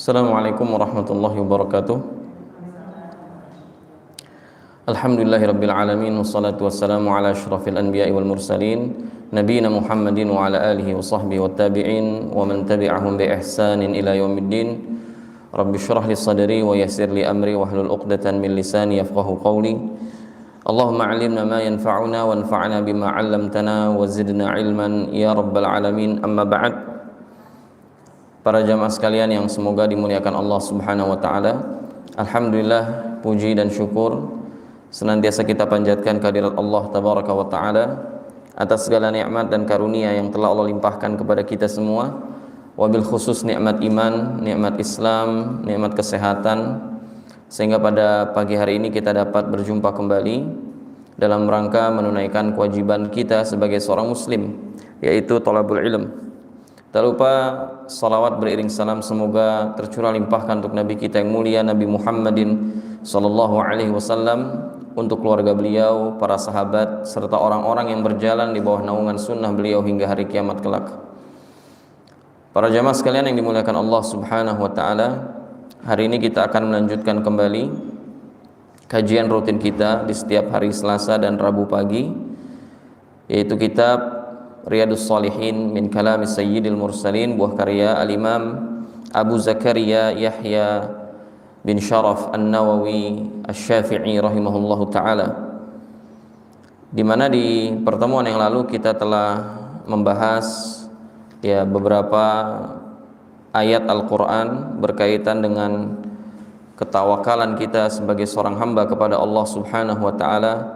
Assalamualaikum warahmatullahi wabarakatuh. Alhamdulillahirabbil alamin wassalatu wassalamu ala asyrafil anbiya'i wal mursalin nabiyina Muhammadin wa ala alihi wa sahbihi wat tabi'in wa man tabi'ahum bi ihsanin ila yaumiddin. Rabbi shrah li sadri wa yassir li amri wahlul 'uqdatan min lisani yafqahu qawli. Allahumma 'allimna ma yanfa'una wanfa'na bima 'allamtana wa zidna 'ilman ya rabbal alamin. Amma ba'd. Para jamaah sekalian yang semoga dimuliakan Allah Subhanahu wa taala. Alhamdulillah, puji dan syukur senantiasa kita panjatkan kehadirat Allah tabaraka wa taala atas segala nikmat dan karunia yang telah Allah limpahkan kepada kita semua. Wabil khusus nikmat iman, nikmat Islam, nikmat kesehatan, sehingga pada pagi hari ini kita dapat berjumpa kembali dalam rangka menunaikan kewajiban kita sebagai seorang muslim, yaitu thalabul ilm. Tak lupa salawat beriring salam semoga tercurah limpahkan untuk Nabi kita yang mulia, Nabi Muhammadin sallallahu alaihi wasallam, untuk keluarga beliau, para sahabat, serta orang-orang yang berjalan di bawah naungan sunnah beliau hingga hari kiamat kelak. Para jamaah sekalian yang dimuliakan Allah Subhanahu wa taala, hari ini kita akan melanjutkan kembali kajian rutin kita di setiap hari Selasa dan Rabu pagi, yaitu kitab Riyadhus Shalihin min kalami Sayyidil Mursalin, buah karya Al-Imam Abu Zakaria Yahya bin Sharaf An-Nawawi Asy-Syafi'i rahimahullahu taala. Di mana di pertemuan yang lalu kita telah membahas beberapa ayat Al-Qur'an berkaitan dengan ketawakalan kita sebagai seorang hamba kepada Allah Subhanahu wa taala.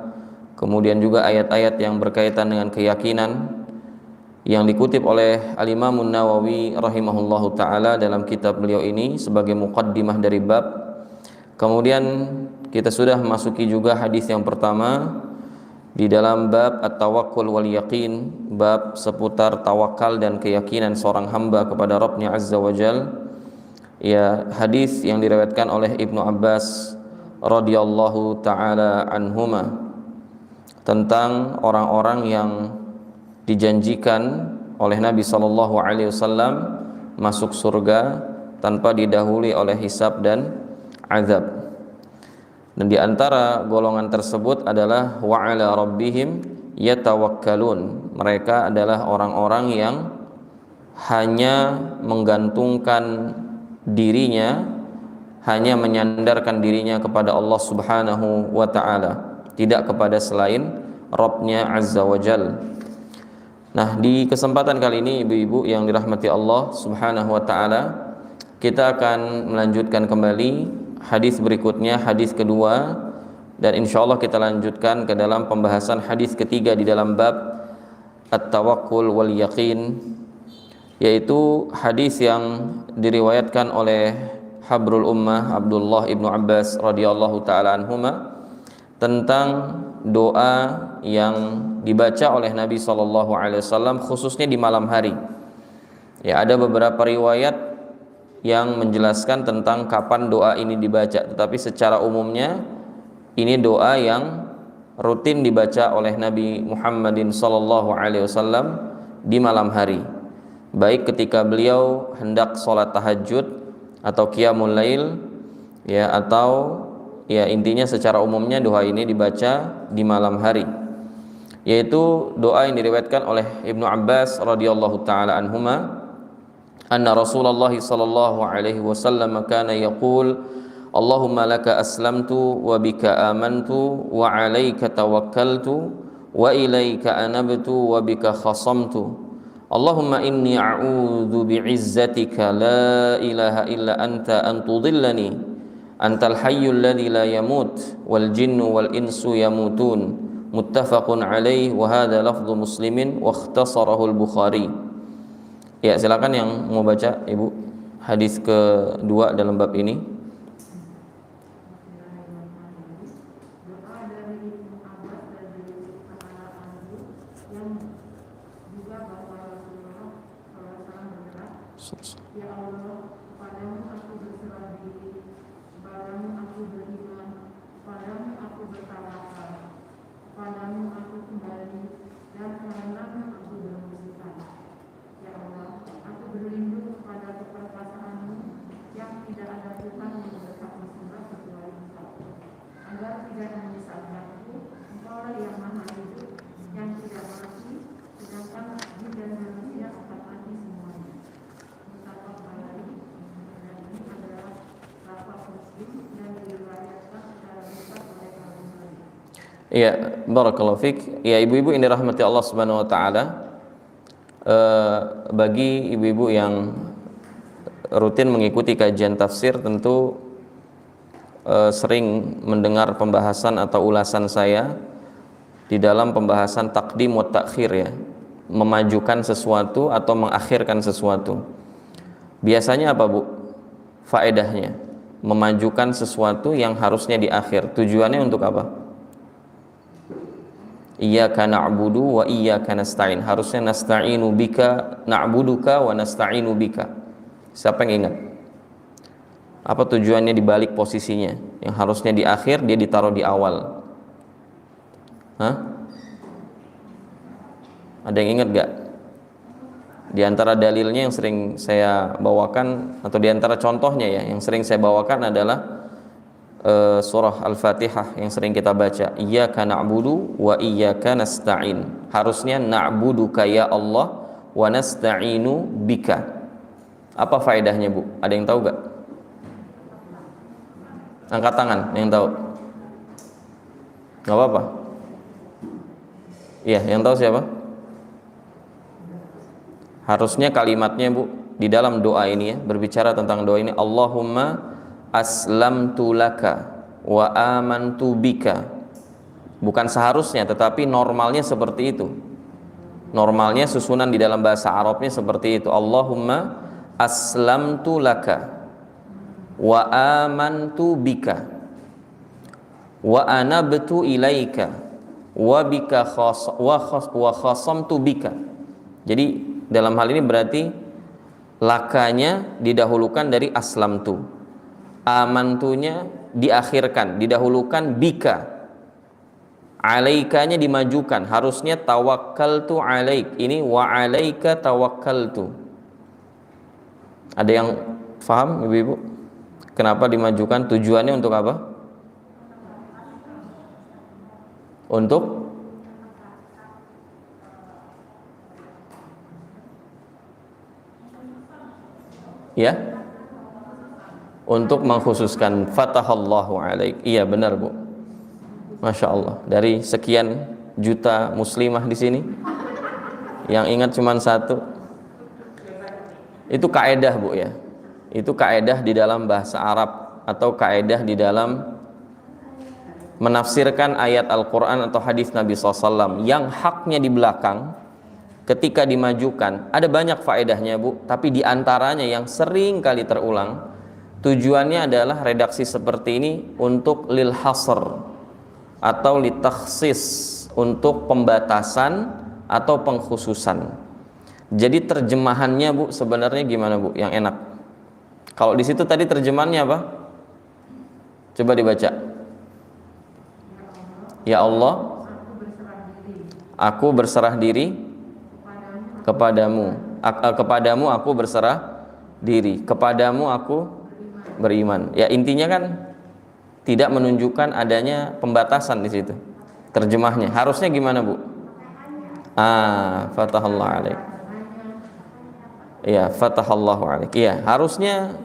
Kemudian juga ayat-ayat yang berkaitan dengan keyakinan yang dikutip oleh Al-Imam An-Nawawi rahimahullahu taala dalam kitab beliau ini sebagai muqaddimah dari bab. Kemudian kita sudah memasuki juga hadis yang pertama di dalam bab at-tawakkul wal yaqin, bab seputar tawakal dan keyakinan seorang hamba kepada Rabbnya Azza wa Jal. Hadis yang diriwayatkan oleh Ibnu Abbas radhiyallahu taala anhuma tentang orang-orang yang dijanjikan oleh Nabi sallallahu alaihi wasallam masuk surga tanpa didahului oleh hisab dan azab. Dan di antara golongan tersebut adalah wa 'ala rabbihim yatawakkalun. Mereka adalah orang-orang yang hanya menggantungkan dirinya, hanya menyandarkan dirinya kepada Allah Subhanahu wa taala, tidak kepada selain Rabbnya Azza wa Jalla. Nah, di kesempatan kali ini ibu-ibu yang dirahmati Allah Subhanahu wa taala, kita akan melanjutkan kembali hadis berikutnya, hadis kedua, dan insyaallah kita lanjutkan ke dalam pembahasan hadis ketiga di dalam bab at-tawakkul wal yaqin, yaitu hadis yang diriwayatkan oleh Habrul Ummah Abdullah ibnu Abbas radhiyallahu taala anhuma tentang doa yang dibaca oleh Nabi SAW khususnya di malam hari. Ada beberapa riwayat yang menjelaskan tentang kapan doa ini dibaca, tetapi secara umumnya ini doa yang rutin dibaca oleh Nabi Muhammadin SAW di malam hari, baik ketika beliau hendak sholat tahajud atau qiyamul lail, atau intinya secara umumnya doa ini dibaca di malam hari, yaitu doa yang diriwayatkan oleh Ibnu Abbas radhiyallahu taala anhuma, anna Rasulullah sallallahu alaihi wasallam kana yaqul Allahumma laka aslamtu wa bika amantu wa 'alaika tawakkaltu wa ilaika anabtu wa bika khasamtu Allahumma inni a'udzu bi'izzatika la ilaha illa anta an tudillani antal hayyul ladzi la yamut wal jinnu wal insu yamutun. Muttafaqun alaih wa hadza lafdhu Muslimin wa ikhtasarahu al-Bukhari. Silakan yang mau baca Ibu hadis kedua dalam bab ini. Berlindung kepada keperkasaanmu yang Iya, barakallahu fik. Ya, ibu-ibu ini rahmati Allah Subhanahu wa taala. Bagi ibu-ibu yang rutin mengikuti kajian tafsir tentu sering mendengar pembahasan atau ulasan saya di dalam pembahasan takdim wa takhir, ya, memajukan sesuatu atau mengakhirkan sesuatu. Biasanya apa, Bu? Faedahnya memajukan sesuatu yang harusnya di akhir. Tujuannya untuk apa? Iyyaka na'budu wa iyyaka nasta'in. Harusnya nasta'inu bika, na'buduka wa nasta'inu bika. Siapa yang ingat? Apa tujuannya di balik posisinya? Yang harusnya di akhir, dia ditaruh di awal. Hah? Ada yang ingat gak? Di antara dalilnya yang sering saya bawakan, atau di antara contohnya ya, yang sering saya bawakan adalah surah Al-Fatihah yang sering kita baca. Iyyaka na'budu wa iyyaka nasta'in. Harusnya na'buduka ya Allah wa nasta'inu bika. Apa faedahnya, Bu? Ada yang tahu gak? Angkat tangan yang tahu. Gak apa-apa. Iya, yang tahu siapa? Harusnya kalimatnya, Bu, di dalam doa ini ya, berbicara tentang doa ini, Allahumma aslamtu laka wa amantu bika. Bukan seharusnya, tetapi normalnya seperti itu. Normalnya susunan di dalam bahasa Arabnya seperti itu. Allahumma aslamtu laka wa amantu bika wa anabtu ilaika wa bika wa khasamtu bika. Jadi dalam hal ini berarti lakanya didahulukan dari aslamtu, amantunya diakhirkan, didahulukan bika, alaikanya dimajukan, harusnya tawakkaltu alaik, ini wa alaika tawakkaltu. Ada yang paham, ibu-ibu? Kenapa dimajukan? Tujuannya untuk apa? Untuk ya, untuk mengkhususkan fatahallahu alaik. Iya benar, Bu. Masya Allah. Dari sekian juta muslimah di sini, yang ingat cuma satu. Itu kaedah, Bu, ya. Itu kaedah di dalam bahasa Arab, atau kaedah di dalam menafsirkan ayat Al-Quran atau hadis Nabi SAW. Yang haknya di belakang, ketika dimajukan, ada banyak faedahnya, Bu. Tapi diantaranya yang sering kali terulang, tujuannya adalah redaksi seperti ini untuk lil hasr atau litakhsis, untuk pembatasan atau pengkhususan. Jadi terjemahannya, Bu, sebenarnya gimana, Bu? Yang enak. Kalau di situ tadi terjemahannya apa? Coba dibaca. Ya Allah, aku berserah diri kepadamu. Kepadamu aku berserah diri. Kepadamu aku beriman. Ya, intinya kan tidak menunjukkan adanya pembatasan di situ. Terjemahnya harusnya gimana, Bu? Fatahallahu alaik. Ya, fatahallahu alaik. Ya, harusnya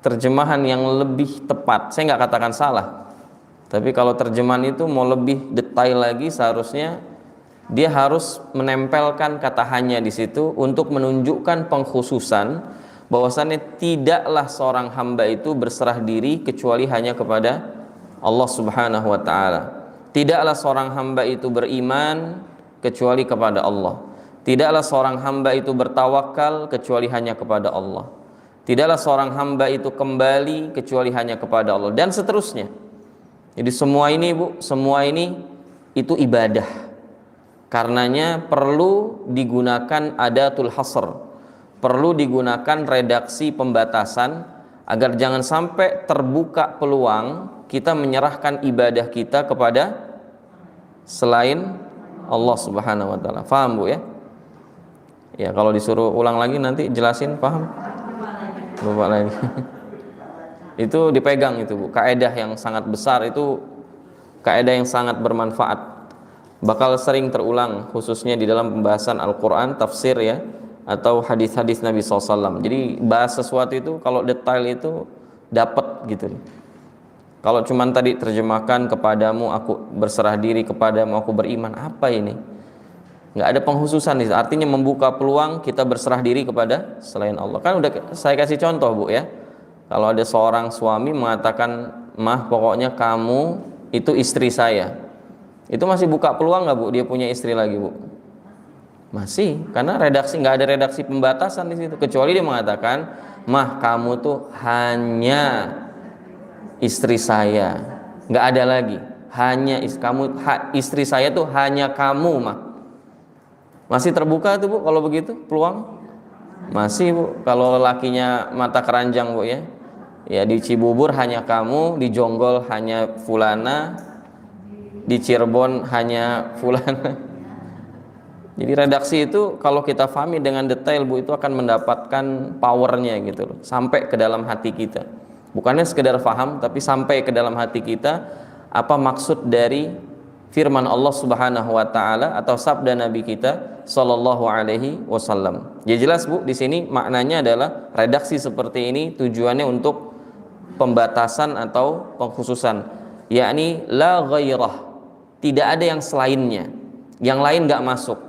terjemahan yang lebih tepat. Saya nggak katakan salah, tapi kalau terjemahan itu mau lebih detail lagi, seharusnya dia harus menempelkan kata hanya di situ untuk menunjukkan pengkhususan, bahwasannya tidaklah seorang hamba itu berserah diri kecuali hanya kepada Allah Subhanahu wa ta'ala. Tidaklah seorang hamba itu beriman kecuali kepada Allah. Tidaklah seorang hamba itu bertawakal kecuali hanya kepada Allah. Tidaklah seorang hamba itu kembali kecuali hanya kepada Allah, dan seterusnya. Jadi semua ini, Bu, semua ini itu ibadah. Karenanya perlu digunakan adatul hasr, perlu digunakan redaksi pembatasan, agar jangan sampai terbuka peluang kita menyerahkan ibadah kita kepada selain Allah Subhanahu wa ta'ala. Paham, Bu, ya? Ya, kalau disuruh ulang lagi nanti jelasin, paham? Lupa lagi. Itu dipegang itu, Bu. Kaedah yang sangat besar itu, kaedah yang sangat bermanfaat. Bakal sering terulang khususnya di dalam pembahasan Al-Quran, tafsir ya, atau hadis-hadis Nabi SAW. Jadi bahas sesuatu itu kalau detail itu dapat gitu. Kalau cuman tadi terjemahkan kepadamu aku berserah diri, kepadamu aku beriman, apa ini? Nggak ada penghususan. Artinya membuka peluang kita berserah diri kepada selain Allah. Kan udah saya kasih contoh Bu ya. Kalau ada seorang suami mengatakan, mah pokoknya kamu itu istri saya, itu masih buka peluang nggak Bu dia punya istri lagi Bu? Masih, karena nggak ada redaksi pembatasan di situ. Kecuali dia mengatakan, mah kamu tuh hanya istri saya, nggak ada lagi. Hanya istri saya tuh hanya kamu mah. Masih terbuka tuh Bu kalau begitu peluang? Masih Bu. Kalau lelakinya mata keranjang Bu ya. Ya di Cibubur hanya kamu, di Jonggol hanya fulana, di Cirebon hanya fulana. Jadi redaksi itu kalau kita pahami dengan detail Bu, itu akan mendapatkan powernya gitu loh, sampai ke dalam hati kita. Bukannya sekedar paham, tapi sampai ke dalam hati kita apa maksud dari firman Allah Subhanahu wa taala atau sabda Nabi kita sallallahu alaihi wasallam. Ya jelas Bu, di sini maknanya adalah redaksi seperti ini tujuannya untuk pembatasan atau pengkhususan, yakni la ghairah, tidak ada yang selainnya, yang lain enggak masuk.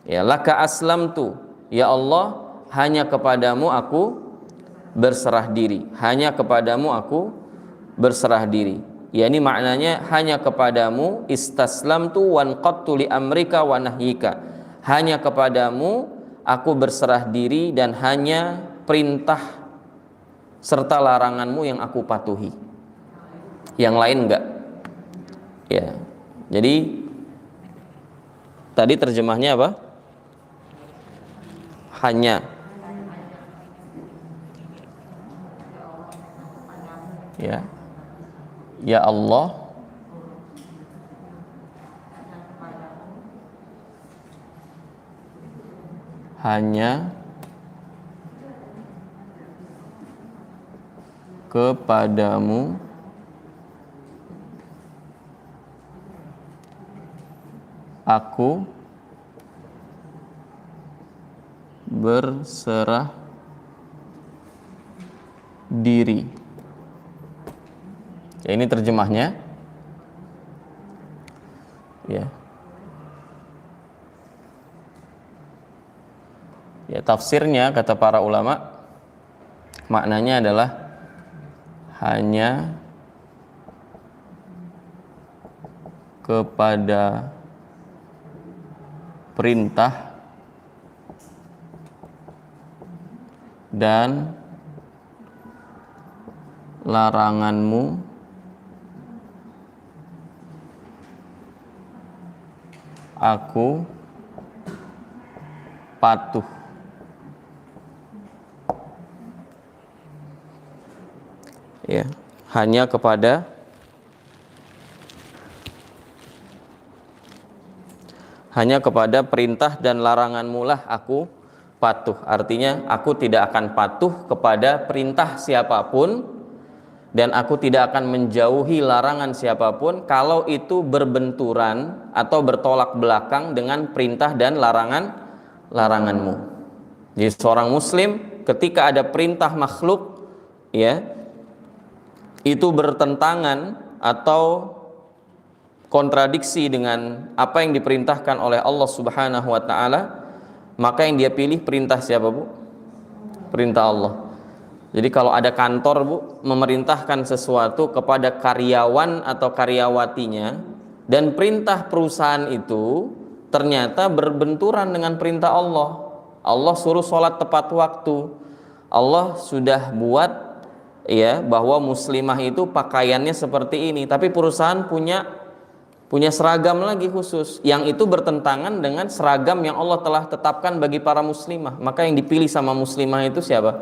Ya laka aslamtu, ya Allah hanya kepadamu aku berserah diri, hanya kepadamu aku berserah diri. Ya ini maknanya hanya kepadamu istaslamtu wanqadtu li amrika wa nahyika, hanya kepadamu aku berserah diri dan hanya perintah serta laranganmu yang aku patuhi, yang lain enggak. Ya jadi tadi terjemahnya apa? Hanya, ya, ya Allah hanya kepadamu aku berserah diri. Ya ini terjemahnya. Ya. Ya tafsirnya kata para ulama maknanya adalah hanya kepada perintah dan laranganmu aku patuh. Ya, hanya kepada perintah dan laranganmu lah aku patuh. Artinya aku tidak akan patuh kepada perintah siapapun dan aku tidak akan menjauhi larangan siapapun kalau itu berbenturan atau bertolak belakang dengan perintah dan laranganmu. Jadi seorang muslim ketika ada perintah makhluk ya itu bertentangan atau kontradiksi dengan apa yang diperintahkan oleh Allah Subhanahu wa taala, maka yang dia pilih perintah siapa Bu? Perintah Allah. Jadi kalau ada kantor Bu memerintahkan sesuatu kepada karyawan atau karyawatinya dan perintah perusahaan itu ternyata berbenturan dengan perintah Allah. Allah suruh sholat tepat waktu. Allah sudah buat ya bahwa muslimah itu pakaiannya seperti ini, tapi perusahaan punya seragam lagi khusus yang itu bertentangan dengan seragam yang Allah telah tetapkan bagi para muslimah. Maka yang dipilih sama muslimah itu siapa?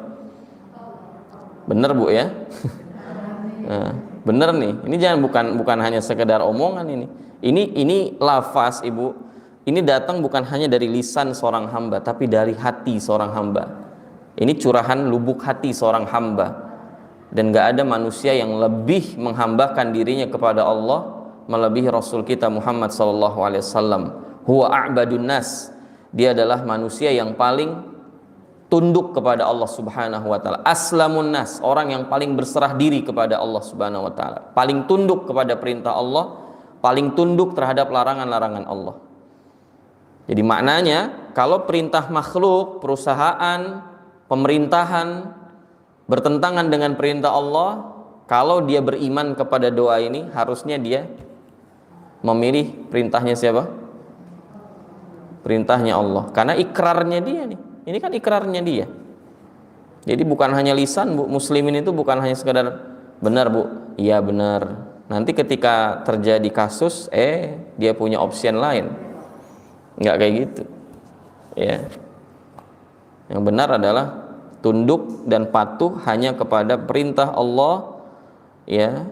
Bener Bu ya? Nah, bener nih. Ini jangan bukan hanya sekedar omongan ini. Ini lafaz Ibu. Ini datang bukan hanya dari lisan seorang hamba, tapi dari hati seorang hamba. Ini curahan lubuk hati seorang hamba. Dan gak ada manusia yang lebih menghambakan dirinya kepada Allah melebihi Rasul kita Muhammad sallallahu alaihi wasallam. Huwa a'badun nas. Dia adalah manusia yang paling tunduk kepada Allah Subhanahu wa taala. Aslamun nas, orang yang paling berserah diri kepada Allah Subhanahu wa taala, paling tunduk kepada perintah Allah, paling tunduk terhadap larangan-larangan Allah. Jadi maknanya kalau perintah makhluk, perusahaan, pemerintahan bertentangan dengan perintah Allah, kalau dia beriman kepada doa ini, harusnya dia memilih perintahnya siapa? Perintahnya Allah. Karena ikrarnya dia nih. Ini kan ikrarnya dia. Jadi bukan hanya lisan, Bu. Muslimin itu bukan hanya sekadar benar, Bu. Iya benar. Nanti ketika terjadi kasus, dia punya option lain. Enggak kayak gitu. Ya. Yang benar adalah tunduk dan patuh hanya kepada perintah Allah, ya,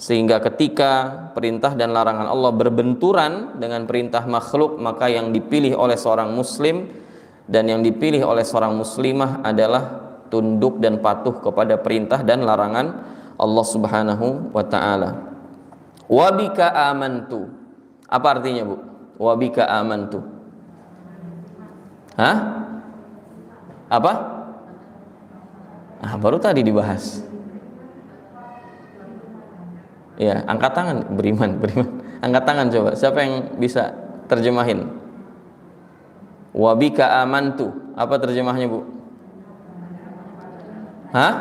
sehingga ketika perintah dan larangan Allah berbenturan dengan perintah makhluk, maka yang dipilih oleh seorang muslim dan yang dipilih oleh seorang muslimah adalah tunduk dan patuh kepada perintah dan larangan Allah Subhanahu wa taala. Wa bika amantu. Apa artinya, Bu? Wa bika amantu. Hah? Apa? Baru tadi dibahas. Ya, angkat tangan, beriman. Angkat tangan coba. Siapa yang bisa terjemahin? Wa bika amantu. Apa terjemahnya, Bu? Hah?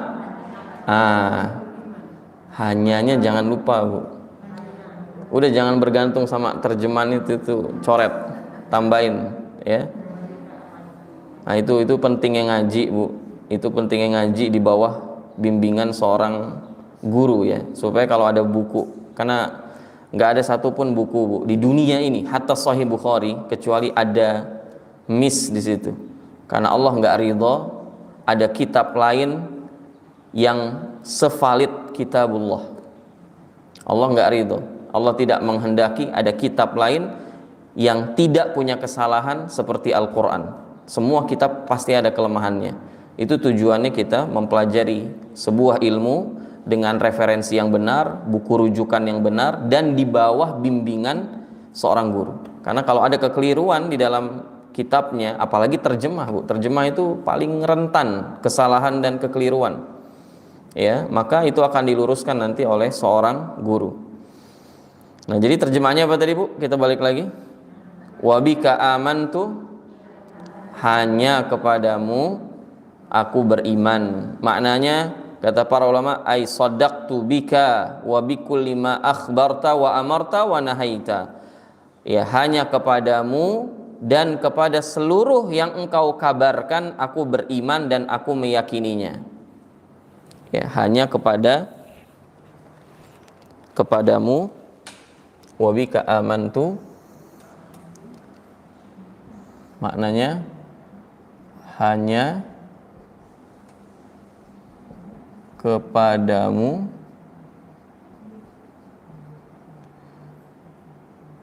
Hanyanya jangan lupa, Bu. Udah jangan bergantung sama terjemahan itu coret, tambahin, ya. Nah, itu pentingnya ngaji, Bu. Itu pentingnya ngaji di bawah bimbingan seorang guru, ya, supaya kalau ada buku, karena nggak ada satupun buku, Bu, di dunia ini, hatta Sahih Bukhari, kecuali ada miss di situ, karena Allah nggak ridho ada kitab lain yang sevalid kitabullah. Allah nggak ridho, Allah tidak menghendaki ada kitab lain yang tidak punya kesalahan seperti Al-Quran. Semua kitab pasti ada kelemahannya. Itu tujuannya kita mempelajari sebuah ilmu dengan referensi yang benar, buku rujukan yang benar, dan di bawah bimbingan seorang guru. Karena kalau ada kekeliruan di dalam kitabnya, apalagi terjemah, Bu, terjemah itu paling rentan kesalahan dan kekeliruan, ya, maka itu akan diluruskan nanti oleh seorang guru. Nah, jadi terjemahnya apa tadi, Bu? Kita balik lagi. Wa bika amantu, hanya kepadamu aku beriman. Maknanya kata para ulama, ai saddaqtu bika wa bikulli ma akhbarta wa amarta wa nahaita. Ya, hanya kepadamu dan kepada seluruh yang engkau kabarkan aku beriman dan aku meyakininya. Ya, hanya kepadamu wa bika amantu, maknanya hanya kepadamu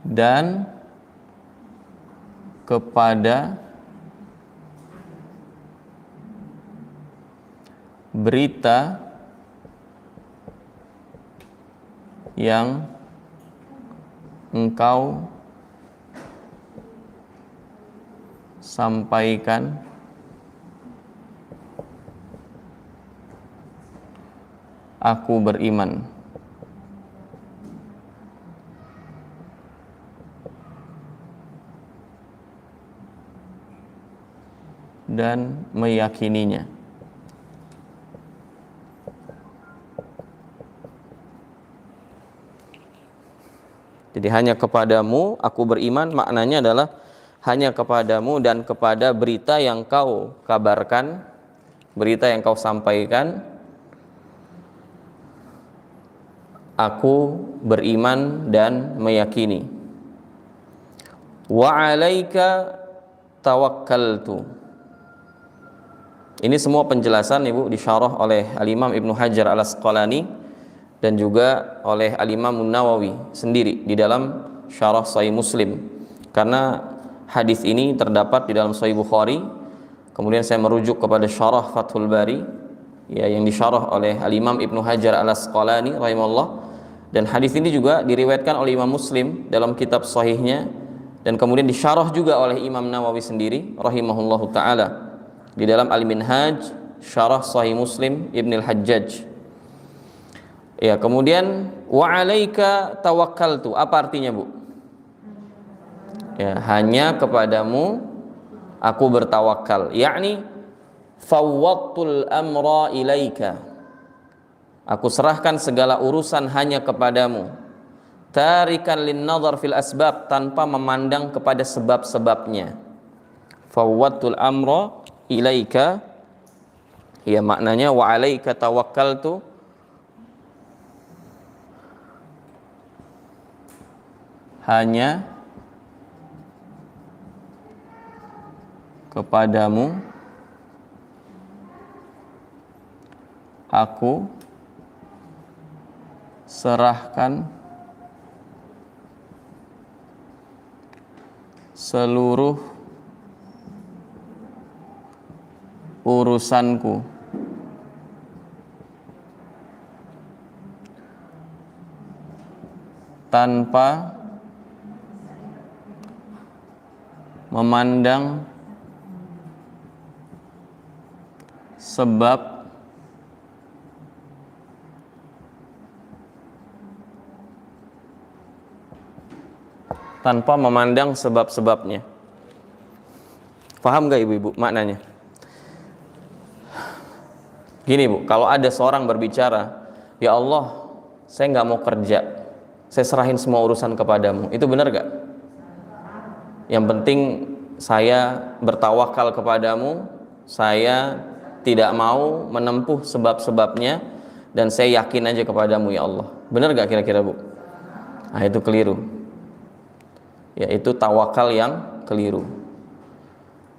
dan kepada berita yang engkau sampaikan aku beriman. Dan meyakininya. Jadi hanya kepadamu aku beriman, maknanya adalah hanya kepadamu dan kepada berita yang kau kabarkan, berita yang kau sampaikan, aku beriman dan meyakini. Wa 'alaika tawakkaltu. Ini semua penjelasan, Ibu, disyarah oleh Al-Imam Ibnu Hajar Al-Asqalani dan juga oleh Al-Imam Nawawi sendiri di dalam syarah Sahih Muslim. Karena hadis ini terdapat di dalam Sahih Bukhari, kemudian saya merujuk kepada syarah Fathul Bari, ya, yang disyarah oleh Al-Imam Ibnu Hajar Al-Asqalani rahimahullah. Dan hadis ini juga diriwayatkan oleh Imam Muslim dalam kitab sahihnya, dan kemudian disyarah juga oleh Imam Nawawi sendiri rahimahullahu taala. di dalam Al-Minhaj Syarah Sahih Muslim Ibn al-Hajjaj. Ya, kemudian wa 'alaika tawakkaltu. Apa artinya, Bu? Ya, hanya kepadamu aku bertawakal. Yakni fawwadtul amra ilaika. Aku serahkan segala urusan hanya kepadamu. Tarikan lin nazar fil asbab, tanpa memandang kepada sebab-sebabnya. Fawwadtul amra ilaika. Ya, maknanya wa 'alaika tawakkaltu. Hanya kepadamu aku serahkan seluruh urusanku. Tanpa memandang sebab sebab-sebabnya. Paham gak ibu-ibu maknanya? Gini, Bu, kalau ada seorang berbicara, ya Allah, saya nggak mau kerja, saya serahin semua urusan kepadamu, itu benar gak? Yang penting saya bertawakal kepadamu, saya tidak mau menempuh sebab-sebabnya, dan saya yakin aja kepadamu ya Allah. Benar gak kira-kira, Bu? Nah, itu keliru. Yaitu tawakal yang keliru.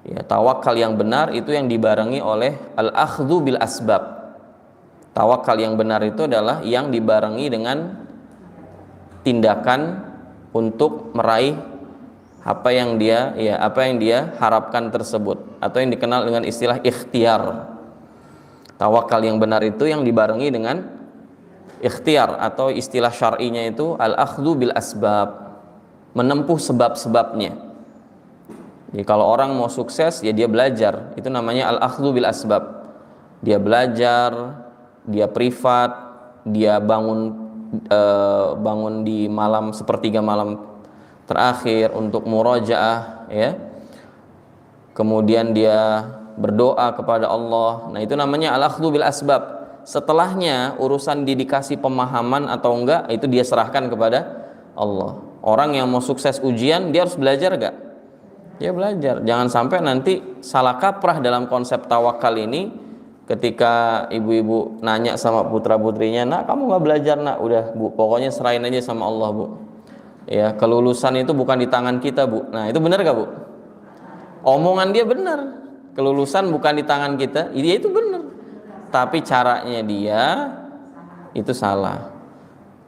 Ya, tawakal yang benar itu yang dibarengi oleh al-akhdhu bil asbab. Tawakal yang benar itu adalah yang dibarengi dengan tindakan untuk meraih apa yang dia harapkan tersebut, atau yang dikenal dengan istilah ikhtiar. Tawakal yang benar itu yang dibarengi dengan ikhtiar, atau istilah syar'inya itu al-akhdhu bil asbab, menempuh sebab-sebabnya. Jadi kalau orang mau sukses, ya dia belajar, itu namanya al-akhdhu bil asbab. Dia belajar, dia privat, dia bangun di malam sepertiga malam terakhir untuk murojaah, ya. Kemudian dia berdoa kepada Allah. Nah, itu namanya al-akhdhu bil asbab. Setelahnya urusan dikasih pemahaman atau enggak, itu dia serahkan kepada Allah. Orang yang mau sukses ujian, dia harus belajar enggak? Dia belajar. Jangan sampai nanti salah kaprah dalam konsep tawakal ini. Ketika ibu-ibu nanya sama putra-putrinya, "Nak, kamu enggak belajar, Nak?" "Udah, Bu, pokoknya serahin aja sama Allah, Bu." Ya, kelulusan itu bukan di tangan kita, Bu. Nah, itu benar gak, Bu? Omongan dia benar. Kelulusan bukan di tangan kita, dia itu benar. Tapi caranya dia itu salah.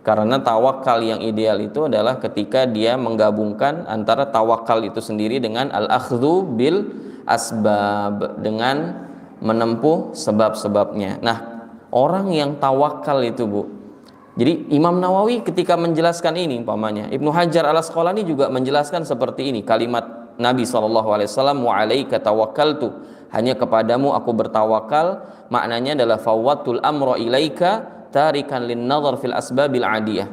Karena tawakal yang ideal itu adalah ketika dia menggabungkan antara tawakal itu sendiri dengan al-akhdhu bil asbab, dengan menempuh sebab-sebabnya. Nah, orang yang tawakal itu, Bu. Jadi Imam Nawawi ketika menjelaskan ini, umpamanya Ibnu Hajar al-Asqalani juga menjelaskan seperti ini kalimat Nabi SAW, wa 'alaika tawakkaltu, hanya kepadamu aku bertawakal. Maknanya adalah fawwadtul amra ilaika tarikan lin nazar fil asbabil adiyah.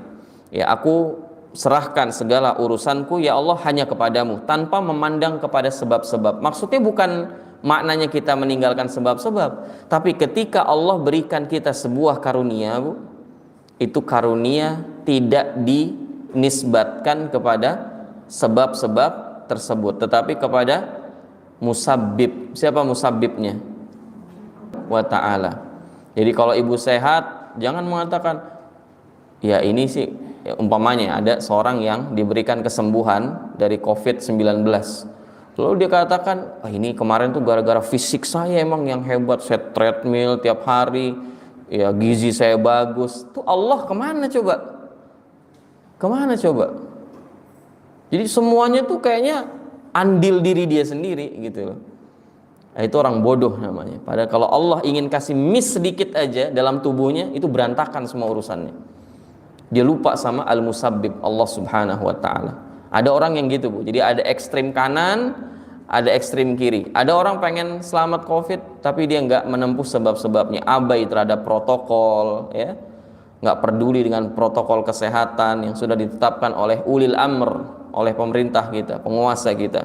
Ya, aku serahkan segala urusanku ya Allah hanya kepadamu, tanpa memandang kepada sebab-sebab. Maksudnya bukan maknanya kita meninggalkan sebab-sebab, tapi ketika Allah berikan kita sebuah karunia, Bu, itu karunia tidak dinisbatkan kepada sebab-sebab tersebut, tetapi kepada musabbib. Siapa musabbibnya? Wa ta'ala. Jadi kalau ibu sehat, jangan mengatakan, ya ini sih, ya, umpamanya ada seorang yang diberikan kesembuhan dari COVID-19, lalu dia katakan, ini kemarin tuh gara-gara fisik saya emang yang hebat, saya treadmill tiap hari, ya gizi saya bagus. Tuh Allah kemana coba? Kemana coba? Jadi semuanya tuh kayaknya andil diri dia sendiri gitu loh. Nah, itu orang bodoh namanya. Padahal kalau Allah ingin kasih miss sedikit aja dalam tubuhnya, itu berantakan semua urusannya. Dia lupa sama al-musabbib, Allah subhanahu wa ta'ala. Ada orang yang gitu, Bu. Jadi ada ekstrim kanan, ada ekstrim kiri. Ada orang pengen selamat COVID, tapi dia nggak menempuh sebab-sebabnya, abai terhadap protokol, ya, nggak peduli dengan protokol kesehatan yang sudah ditetapkan oleh ulil amr, oleh pemerintah kita, penguasa kita,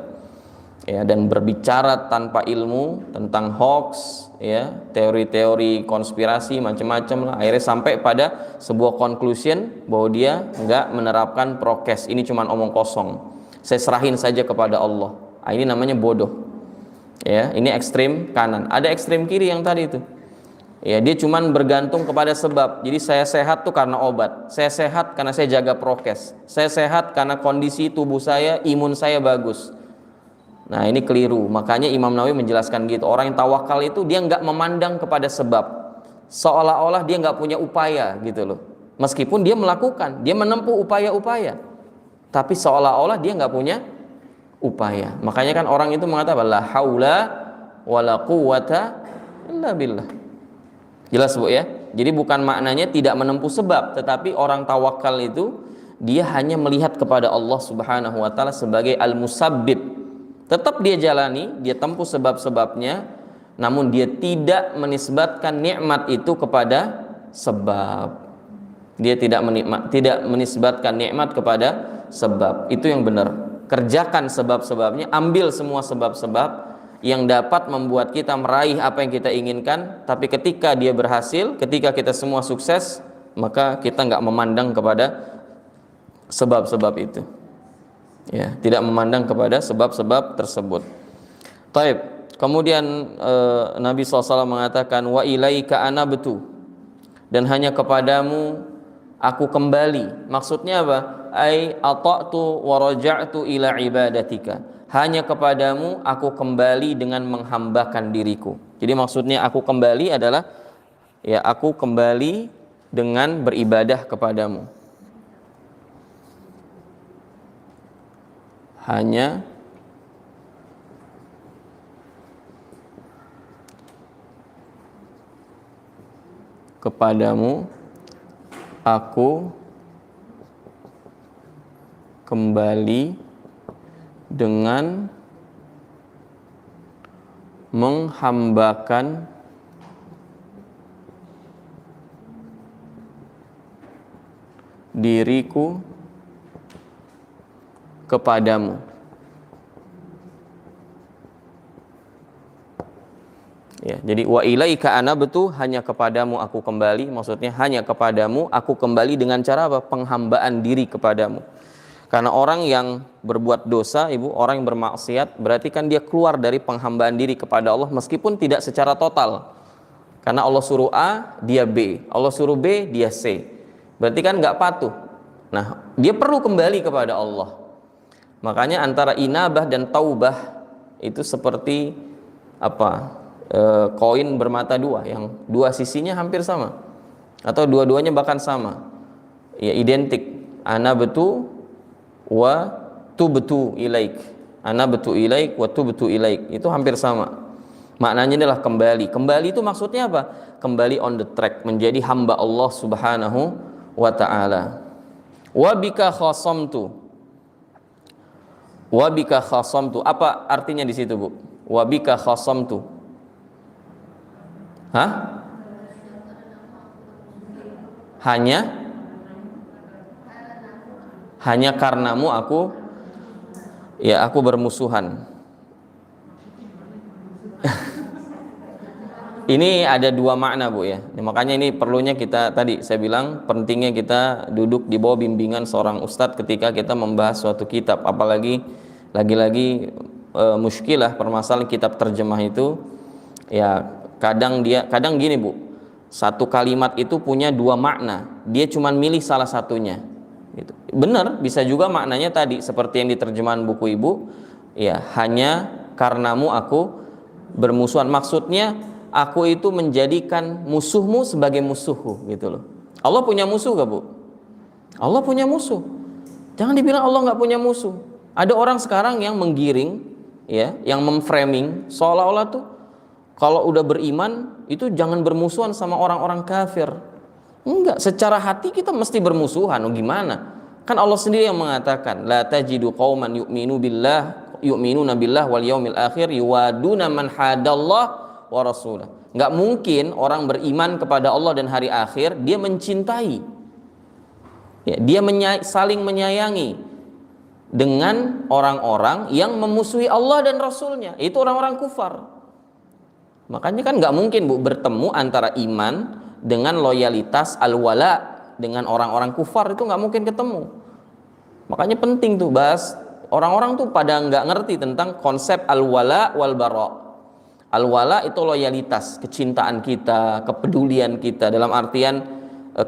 ya, dan berbicara tanpa ilmu tentang hoax, ya, teori-teori konspirasi macam-macam lah. Akhirnya sampai pada sebuah conclusion bahwa dia nggak menerapkan prokes, ini cuma omong kosong, saya serahin saja kepada Allah. Ini namanya bodoh, ya. Ini ekstrim kanan. Ada ekstrim kiri yang tadi itu, ya, dia cuma bergantung kepada sebab. Jadi saya sehat tuh karena obat, saya sehat karena saya jaga prokes, saya sehat karena kondisi tubuh saya, imun saya bagus. Nah, ini keliru. Makanya Imam Nawawi menjelaskan gitu, orang yang tawakal itu dia nggak memandang kepada sebab, seolah-olah dia nggak punya upaya gitu loh. Meskipun dia melakukan, dia menempuh upaya-upaya, tapi seolah-olah dia nggak punya upaya. Makanya kan orang itu mengatakan la haula wala quwata illa billah. Jelas Bu ya? Jadi bukan maknanya tidak menempuh sebab, tetapi orang tawakal itu dia hanya melihat kepada Allah Subhanahu wa taala sebagai al-musabbib. Tetap dia jalani, dia tempuh sebab-sebabnya, namun dia tidak menisbatkan nikmat itu kepada sebab. Dia tidak menisbatkan nikmat kepada sebab. Itu yang benar. Kerjakan sebab-sebabnya, ambil semua sebab-sebab yang dapat membuat kita meraih apa yang kita inginkan. Tapi ketika dia berhasil, ketika kita semua sukses, maka kita nggak memandang kepada sebab-sebab itu, ya, tidak memandang kepada sebab-sebab tersebut. Taib. Kemudian Nabi SAW mengatakan wa ilaika anabtu, dan hanya kepadamu aku kembali. Maksudnya apa? Ai ata'tu wa raja'tu ila ibadatika. Hanya kepadamu aku kembali dengan menghambakan diriku. Jadi maksudnya aku kembali adalah, ya, aku kembali dengan beribadah kepadamu. Hanya kepadamu aku kembali dengan menghambakan diriku kepadamu. Ya, jadi wa ilaika anabtu, hanya kepadamu aku kembali, maksudnya hanya kepadamu aku kembali dengan cara apa? Penghambaan diri kepadamu. Karena orang yang berbuat dosa, Ibu, orang yang bermaksiat, berarti kan dia keluar dari penghambaan diri kepada Allah meskipun tidak secara total. Karena Allah suruh A, dia B. Allah suruh B, dia C. Berarti kan nggak patuh. Nah, dia perlu kembali kepada Allah. Makanya antara inabah dan taubah itu seperti apa? Koin bermata dua, yang dua sisinya hampir sama, atau dua-duanya bahkan sama, ya, identik. Anabtu wa tubtu ilaik, anabtu ilaik wa tubtu ilaik, itu hampir sama. Maknanya adalah kembali. Kembali itu maksudnya apa? Kembali on the track, menjadi hamba Allah Subhanahu wa ta'ala. Wa bika khasamtu. Wa bika khasamtu. Apa artinya di situ, Bu? Wa bika khasamtu. Hah? Hanya karenamu aku, ya, aku bermusuhan. Ini ada dua makna, Bu, ya. Makanya ini perlunya kita, tadi saya bilang pentingnya kita duduk di bawah bimbingan seorang ustadz ketika kita membahas suatu kitab, apalagi lagi-lagi muskilah permasalahan kitab terjemah itu, ya, kadang gini, Bu, satu kalimat itu punya dua makna, dia cuma milih salah satunya gitu. Benar, bisa juga maknanya tadi seperti yang diterjemahan buku Ibu, ya, hanya karenamu aku bermusuhan, maksudnya aku itu menjadikan musuhmu sebagai musuhku gitu loh. Allah punya musuh gak, Bu? Allah punya musuh. Jangan dibilang Allah gak punya musuh. Ada orang sekarang yang menggiring, ya, yang memframing seolah-olah tuh kalau udah beriman itu jangan bermusuhan sama orang-orang kafir. Enggak, secara hati kita mesti bermusuhan. Oh, gimana? Kan Allah sendiri yang mengatakan, la tajidu qauman yu'minu billah yu'minuna billah wal yaumil akhir yuwaduna man hadallah wa rasulah. Enggak mungkin orang beriman kepada Allah dan hari akhir dia mencintai, ya, dia saling menyayangi dengan orang-orang yang memusuhi Allah dan Rasulnya. Itu orang-orang kufar. Makanya kan nggak mungkin Bu bertemu antara iman dengan loyalitas al-wala dengan orang-orang kufar, itu nggak mungkin ketemu. Makanya penting tuh bahas, orang-orang tuh pada nggak ngerti tentang konsep al-wala wal bara. Al-wala itu loyalitas, kecintaan kita, kepedulian kita dalam artian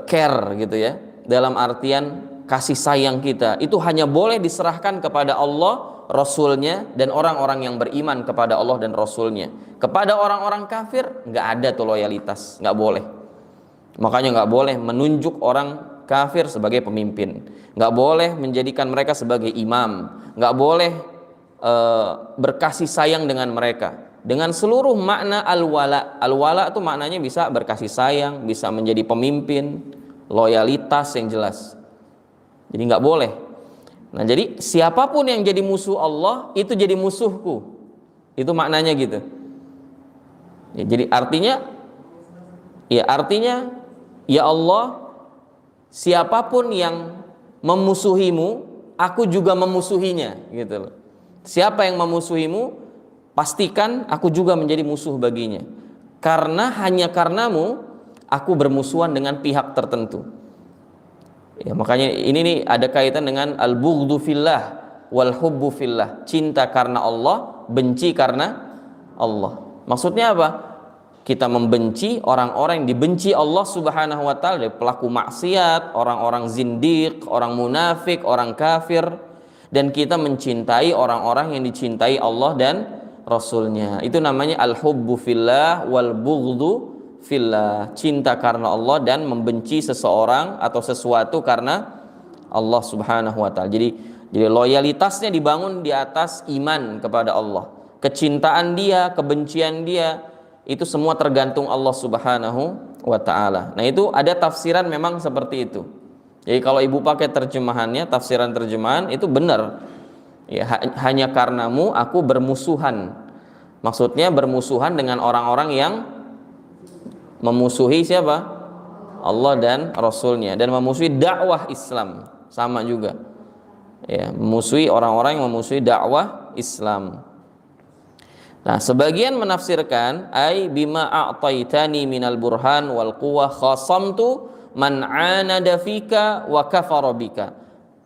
care gitu ya, dalam artian kasih sayang kita. Itu hanya boleh diserahkan kepada Allah, Rasulnya, dan orang-orang yang beriman kepada Allah dan Rasulnya. Kepada orang-orang kafir nggak ada tuh loyalitas, nggak boleh. Makanya nggak boleh menunjuk orang kafir sebagai pemimpin, nggak boleh menjadikan mereka sebagai imam, nggak boleh berkasih sayang dengan mereka dengan seluruh makna al-wala. Al-wala itu maknanya bisa berkasih sayang, bisa menjadi pemimpin, loyalitas yang jelas. Jadi nggak boleh. Nah, jadi siapapun yang jadi musuh Allah itu jadi musuhku, itu maknanya gitu ya. Jadi artinya ya Allah, siapapun yang memusuhimu, aku juga memusuhinya gitu loh. Siapa yang memusuhimu, pastikan aku juga menjadi musuh baginya. Karena hanya karenamu aku bermusuhan dengan pihak tertentu. Ya, makanya ini nih ada kaitan dengan al-bughdhu fillah wal hubbu fillah. Cinta karena Allah, benci karena Allah. Maksudnya apa? Kita membenci orang-orang yang dibenci Allah Subhanahu wa taala, dari pelaku maksiat, orang-orang zindiq, orang munafik, orang kafir, dan kita mencintai orang-orang yang dicintai Allah dan Rasulnya. Itu namanya al-hubbu fillah wal bughdhu fillah, cinta karena Allah dan membenci seseorang atau sesuatu karena Allah Subhanahu wa taala. Jadi loyalitasnya dibangun di atas iman kepada Allah. Kecintaan dia, kebencian dia, itu semua tergantung Allah Subhanahu wa taala. Nah, itu ada tafsiran memang seperti itu. Jadi kalau ibu pakai terjemahannya, tafsiran terjemahan itu benar. Ya, hanya karenamu aku bermusuhan. Maksudnya bermusuhan dengan orang-orang yang memusuhi siapa? Allah dan Rasulnya, dan memusuhi dakwah Islam, sama juga. Ya, memusuhi orang-orang yang memusuhi dakwah Islam. Nah, sebagian menafsirkan ai bima a'taitani minal burhan wal quwwah khasamtu man 'anada fika wa kafara bika.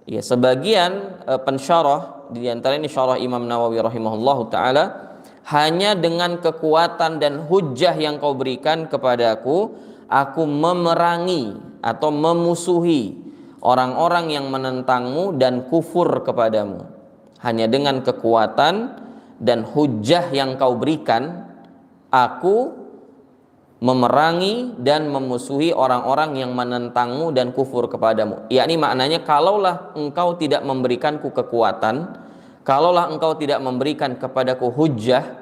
Ya, sebagian pensyarah, di antara ini syarah Imam Nawawi rahimahullahu taala, hanya dengan kekuatan dan hujjah yang kau berikan kepadaku, aku memerangi atau memusuhi orang-orang yang menentangmu dan kufur kepadamu. Hanya dengan kekuatan dan hujjah yang kau berikan, aku memerangi dan memusuhi orang-orang yang menentangmu dan kufur kepadamu. Yakni maknanya, kalaulah engkau tidak memberikanku kekuatan, kalaulah engkau tidak memberikan kepadaku hujjah,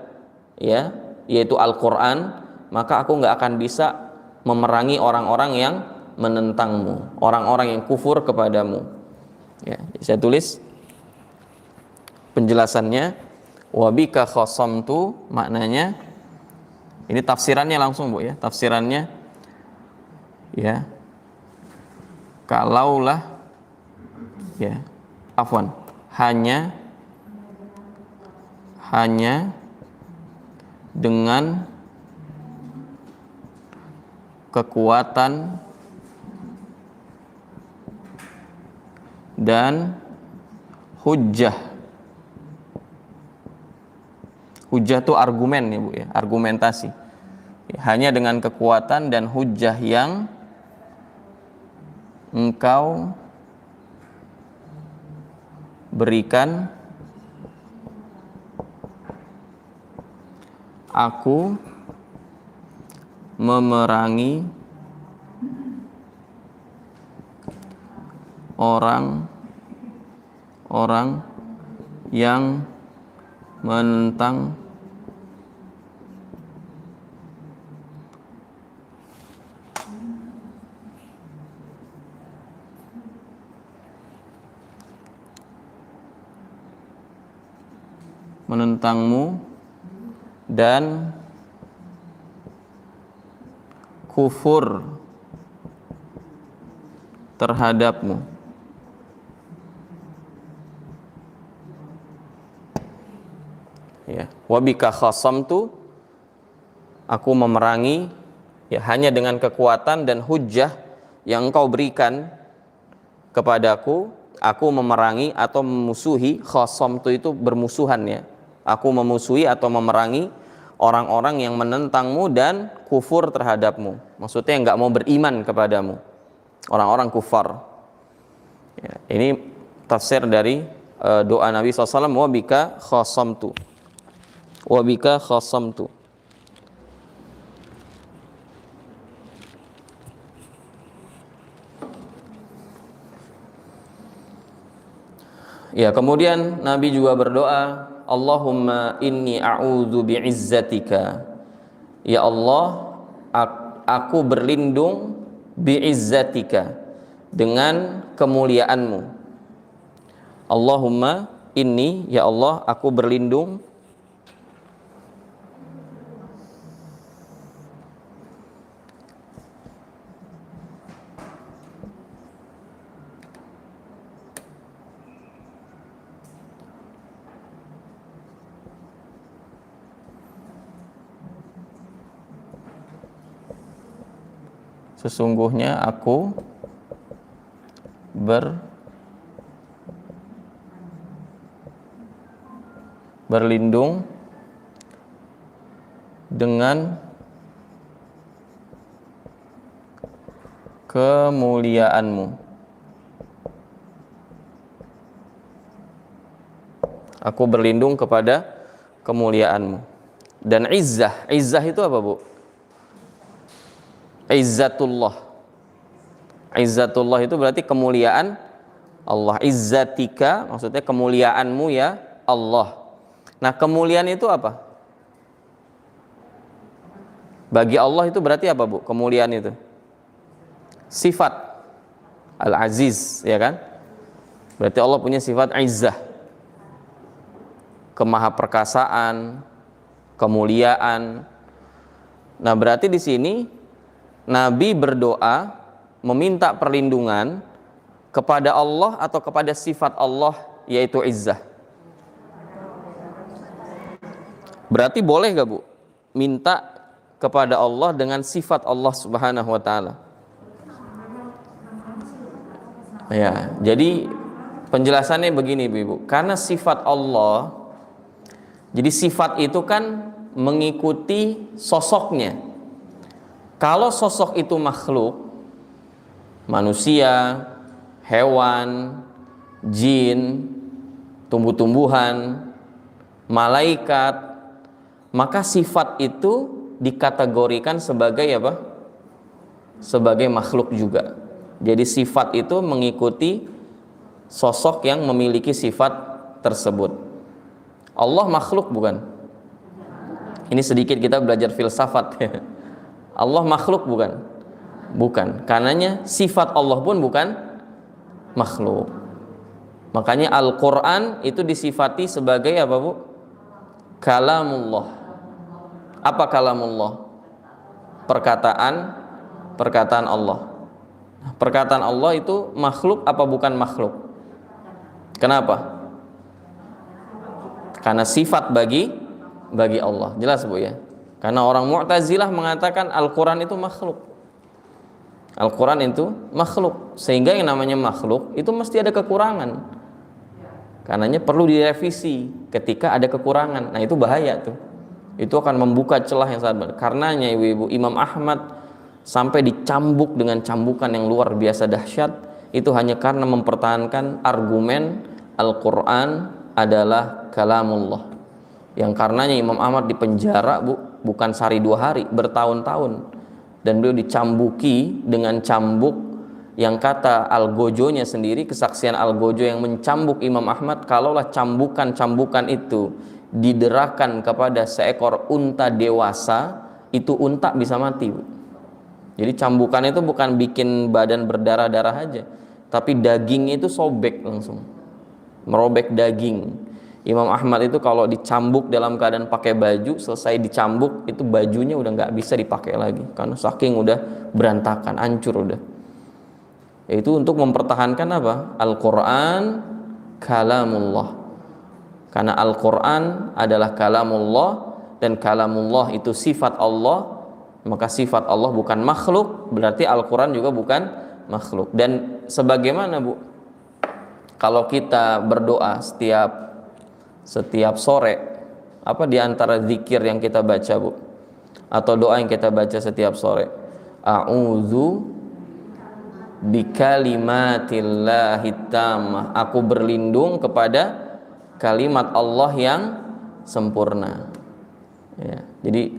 ya, yaitu Al-Quran, maka aku nggak akan bisa memerangi orang-orang yang menentangmu, orang-orang yang kufur kepadamu. Ya, saya tulis penjelasannya. Wabika khasamtu, maknanya ini tafsirannya langsung Bu ya, tafsirannya ya, kalaulah ya, afwan, hanya dengan kekuatan dan hujjah. Hujjah itu argumen ya Bu ya, argumentasi. Hanya dengan kekuatan dan hujjah yang engkau berikan, aku memerangi orang-orang yang menentang menentangmu dan kufur terhadapmu. Ya, wabika khasamtu, aku memerangi, ya, hanya dengan kekuatan dan hujjah yang engkau berikan kepadaku, aku memerangi atau memusuhi. Khasamtu itu bermusuhan, ya. Aku memusuhi atau memerangi orang-orang yang menentangmu dan kufur terhadapmu. Maksudnya enggak mau beriman kepadamu, orang-orang kufar. Ya, ini tafsir dari doa Nabi SAW, wabika khasamtu. Wabika khasamtu. Ya, kemudian Nabi juga berdoa, Allahumma inni a'udzu bi'izzatika. Ya Allah, aku berlindung bi'izzatika, dengan kemuliaanmu. Allahumma inni, ya Allah, aku berlindung sesungguhnya aku berlindung dengan kemuliaanmu. Aku berlindung kepada kemuliaanmu. Dan izzah, izzah itu apa, Bu? Izzatullah. Izzatullah itu berarti kemuliaan Allah. Izzatika maksudnya kemuliaanmu, ya Allah. Nah, kemuliaan itu apa? Bagi Allah itu berarti apa, Bu? Kemuliaan itu sifat Al-Aziz, ya kan? Berarti Allah punya sifat izzah, kemahaperkasaan, kemuliaan. Nah, berarti di sini Nabi berdoa meminta perlindungan kepada Allah atau kepada sifat Allah, yaitu izzah. Berarti boleh gak, Bu, minta kepada Allah dengan sifat Allah Subhanahu wa ta'ala? Ya, jadi penjelasannya begini, Bu. Karena sifat Allah, jadi sifat itu kan mengikuti sosoknya. Kalau sosok itu makhluk, manusia, hewan, jin, tumbuh-tumbuhan, malaikat, maka sifat itu dikategorikan sebagai apa? Sebagai makhluk juga. Jadi sifat itu mengikuti sosok yang memiliki sifat tersebut. Allah makhluk bukan? Ini sedikit kita belajar filsafat. Allah makhluk bukan? Bukan. Karenanya sifat Allah pun bukan makhluk. Makanya Al-Quran itu disifati sebagai apa, Bu? Kalamullah. Apa kalamullah? Perkataan Allah. Perkataan Allah itu makhluk apa bukan makhluk? Kenapa? Karena sifat bagi Allah. Jelas, Bu, ya? Karena orang Mu'tazilah mengatakan Al-Quran itu makhluk. Al-Quran itu makhluk. Sehingga yang namanya makhluk itu mesti ada kekurangan. Karenanya perlu direvisi ketika ada kekurangan. Nah, itu bahaya tuh. Itu akan membuka celah yang sangat besar. Karenanya, Ibu, Imam Ahmad sampai dicambuk dengan cambukan yang luar biasa dahsyat. Itu hanya karena mempertahankan argumen Al-Quran adalah kalamullah. Yang karenanya Imam Ahmad dipenjara, Bu, bukan sehari 2 hari, bertahun-tahun. Dan beliau dicambuki dengan cambuk yang kata Al-Gojonya sendiri, kesaksian Al-Gojo yang mencambuk Imam Ahmad, kalaulah cambukan-cambukan itu diderakan kepada seekor unta dewasa, itu unta bisa mati, Bu. Jadi cambukan itu bukan bikin badan berdarah-darah aja, tapi dagingnya itu sobek langsung, merobek daging. Imam Ahmad itu kalau dicambuk dalam keadaan pakai baju, selesai dicambuk itu bajunya udah nggak bisa dipakai lagi karena saking udah berantakan, hancur udah. Itu untuk mempertahankan apa? Al-Quran kalamullah. Karena Al-Quran adalah kalamullah dan kalamullah itu sifat Allah, maka sifat Allah bukan makhluk, berarti Al-Quran juga bukan makhluk. Dan sebagaimana Bu, kalau kita berdoa setiap sore, apa di antara zikir yang kita baca Bu, atau doa yang kita baca setiap sore? A'udzu bikalimatillahi tammah, aku berlindung kepada kalimat Allah yang sempurna. Ya, jadi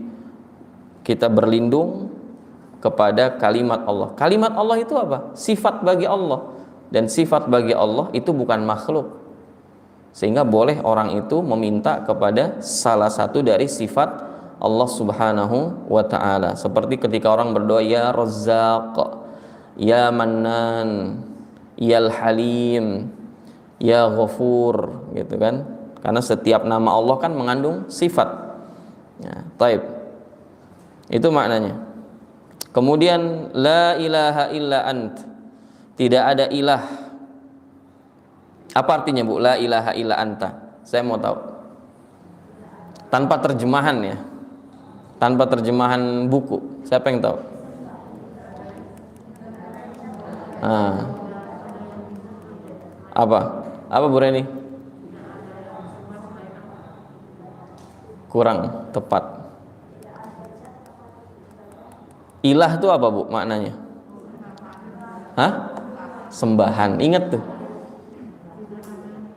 kita berlindung kepada kalimat Allah. Kalimat Allah itu apa? Sifat bagi Allah, dan sifat bagi Allah itu bukan makhluk. Sehingga boleh orang itu meminta kepada salah satu dari sifat Allah Subhanahu wa ta'ala. Seperti ketika orang berdoa, ya Razzaq, ya Mannan, ya Halim, ya Ghafur, gitu kan. Karena setiap nama Allah kan mengandung sifat. Ya, taib. Itu maknanya. Kemudian la ilaha illa ant, tidak ada ilah. Apa artinya Bu, la ilaha illa anta? Saya mau tahu. Tanpa terjemahan ya, tanpa terjemahan buku. Siapa yang tahu? Apa Bu Reni? Kurang tepat. Ilah itu apa Bu maknanya? Sembahan. Ingat tuh.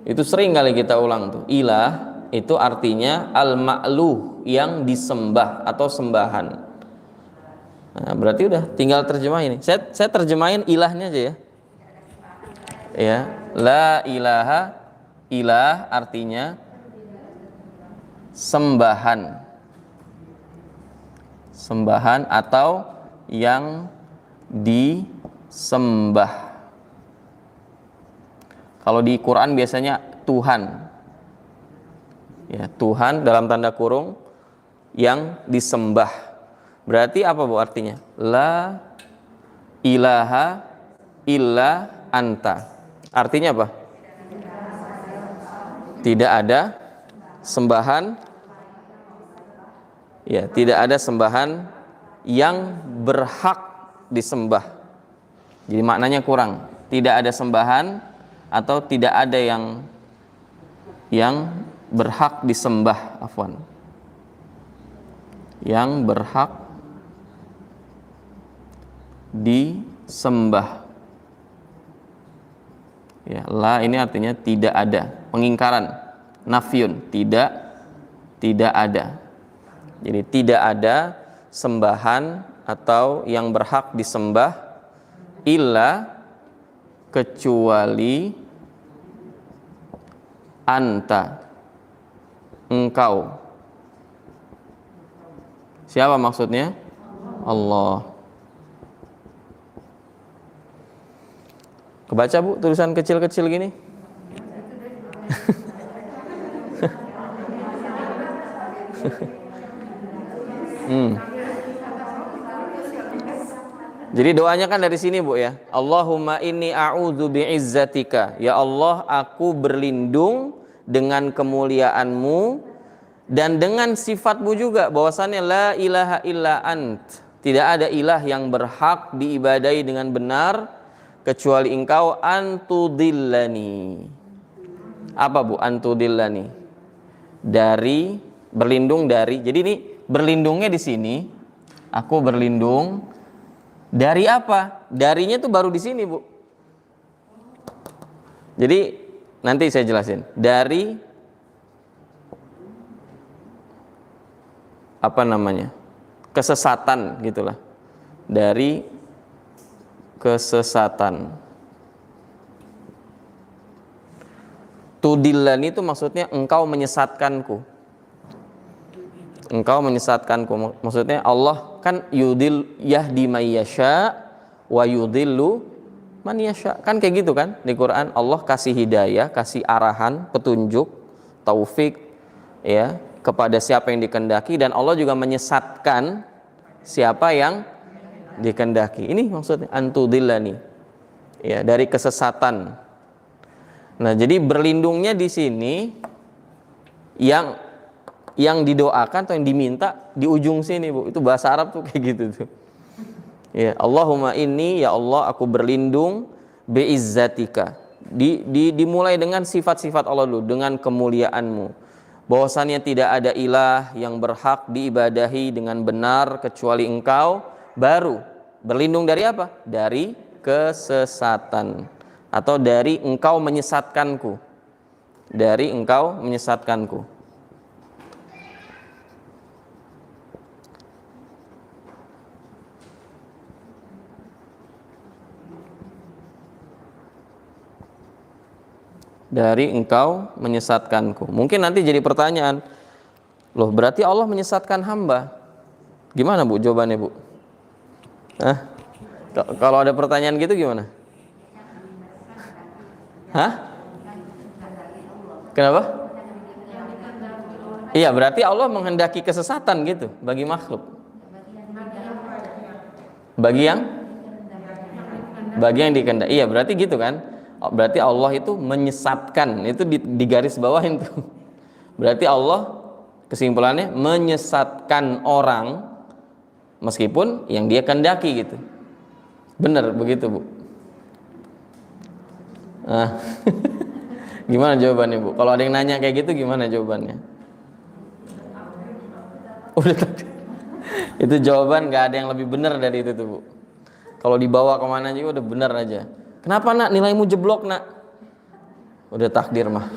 Itu sering kali kita ulang tuh. Ilah itu artinya al-ma'luh, yang disembah atau sembahan. Nah, berarti udah tinggal terjemahin ini. Saya terjemahin ilahnya aja ya. Ya, la ilaha, ilah artinya sembahan. Sembahan atau yang disembah. Kalau di Quran biasanya Tuhan, ya Tuhan dalam tanda kurung yang disembah. Berarti apa Bu artinya? La ilaha illa anta. Artinya apa? Tidak ada sembahan, ya tidak ada sembahan yang berhak disembah. Jadi maknanya kurang. Tidak ada sembahan atau tidak ada yang berhak disembah, afwan. Yang berhak disembah. Ya, la ini artinya tidak ada, pengingkaran, nafyun, tidak ada. Jadi tidak ada sembahan atau yang berhak disembah illa, kecuali anta, engkau. Siapa maksudnya? Allah. Kebaca Bu tulisan kecil-kecil gini? Jadi doanya kan dari sini Bu ya. Allahumma inni a'udzu bi'izzatika. Ya Allah, aku berlindung dengan kemuliaan-Mu dan dengan sifat-Mu juga, bahwasannya la ilaha illa ant. Tidak ada ilah yang berhak diibadai dengan benar kecuali Engkau. Antudillani. Apa Bu antudillani? Dari, berlindung dari. Jadi ini berlindungnya di sini. Aku berlindung dari apa? Darinya tuh baru di sini Bu. Jadi nanti saya jelasin. Dari apa namanya? Kesesatan gitulah. Dari kesesatan. Tudillani itu maksudnya engkau menyesatkanku. Engkau menyesatkanku. Maksudnya Allah kan yudil yahdi may yasha wa yudillu man yasha. Kan kayak gitu kan di Quran, Allah kasih hidayah, kasih arahan, petunjuk taufik ya kepada siapa yang dikehendaki, dan Allah juga menyesatkan siapa yang dikehendaki. Ini maksudnya antudillani ya, dari kesesatan. Nah, jadi berlindungnya di sini yang didoakan atau yang diminta di ujung sini, Bu. Itu bahasa Arab tuh kayak gitu tuh. Ya, Allahumma inni, ya Allah aku berlindung biizzatika. Dimulai dengan sifat-sifat Allah dulu, dengan kemuliaanmu. Bahwasannya tidak ada ilah yang berhak diibadahi dengan benar kecuali Engkau. Baru berlindung dari apa? Dari kesesatan, atau dari Engkau menyesatkanku. Dari Engkau menyesatkanku. Dari Engkau menyesatkanku. Mungkin nanti jadi pertanyaan, loh berarti Allah menyesatkan hamba? Gimana Bu jawabannya, Bu? Kalau ada pertanyaan gitu gimana? Hah? Kenapa? Iya, berarti Allah menghendaki kesesatan gitu bagi makhluk. Bagi yang dikehendaki. Iya, berarti gitu kan? Berarti Allah itu menyesatkan, itu di garis bawahin tuh. Berarti Allah kesimpulannya menyesatkan orang meskipun yang dia kehendaki gitu. Benar begitu, Bu? Gimana jawabannya, Bu? Kalau ada yang nanya kayak gitu gimana jawabannya? Udah itu jawaban, nggak ada yang lebih benar dari itu tuh, Bu. Kalau dibawa kemana juga udah benar aja. Kenapa nak nilaimu jeblok nak? Udah takdir mah.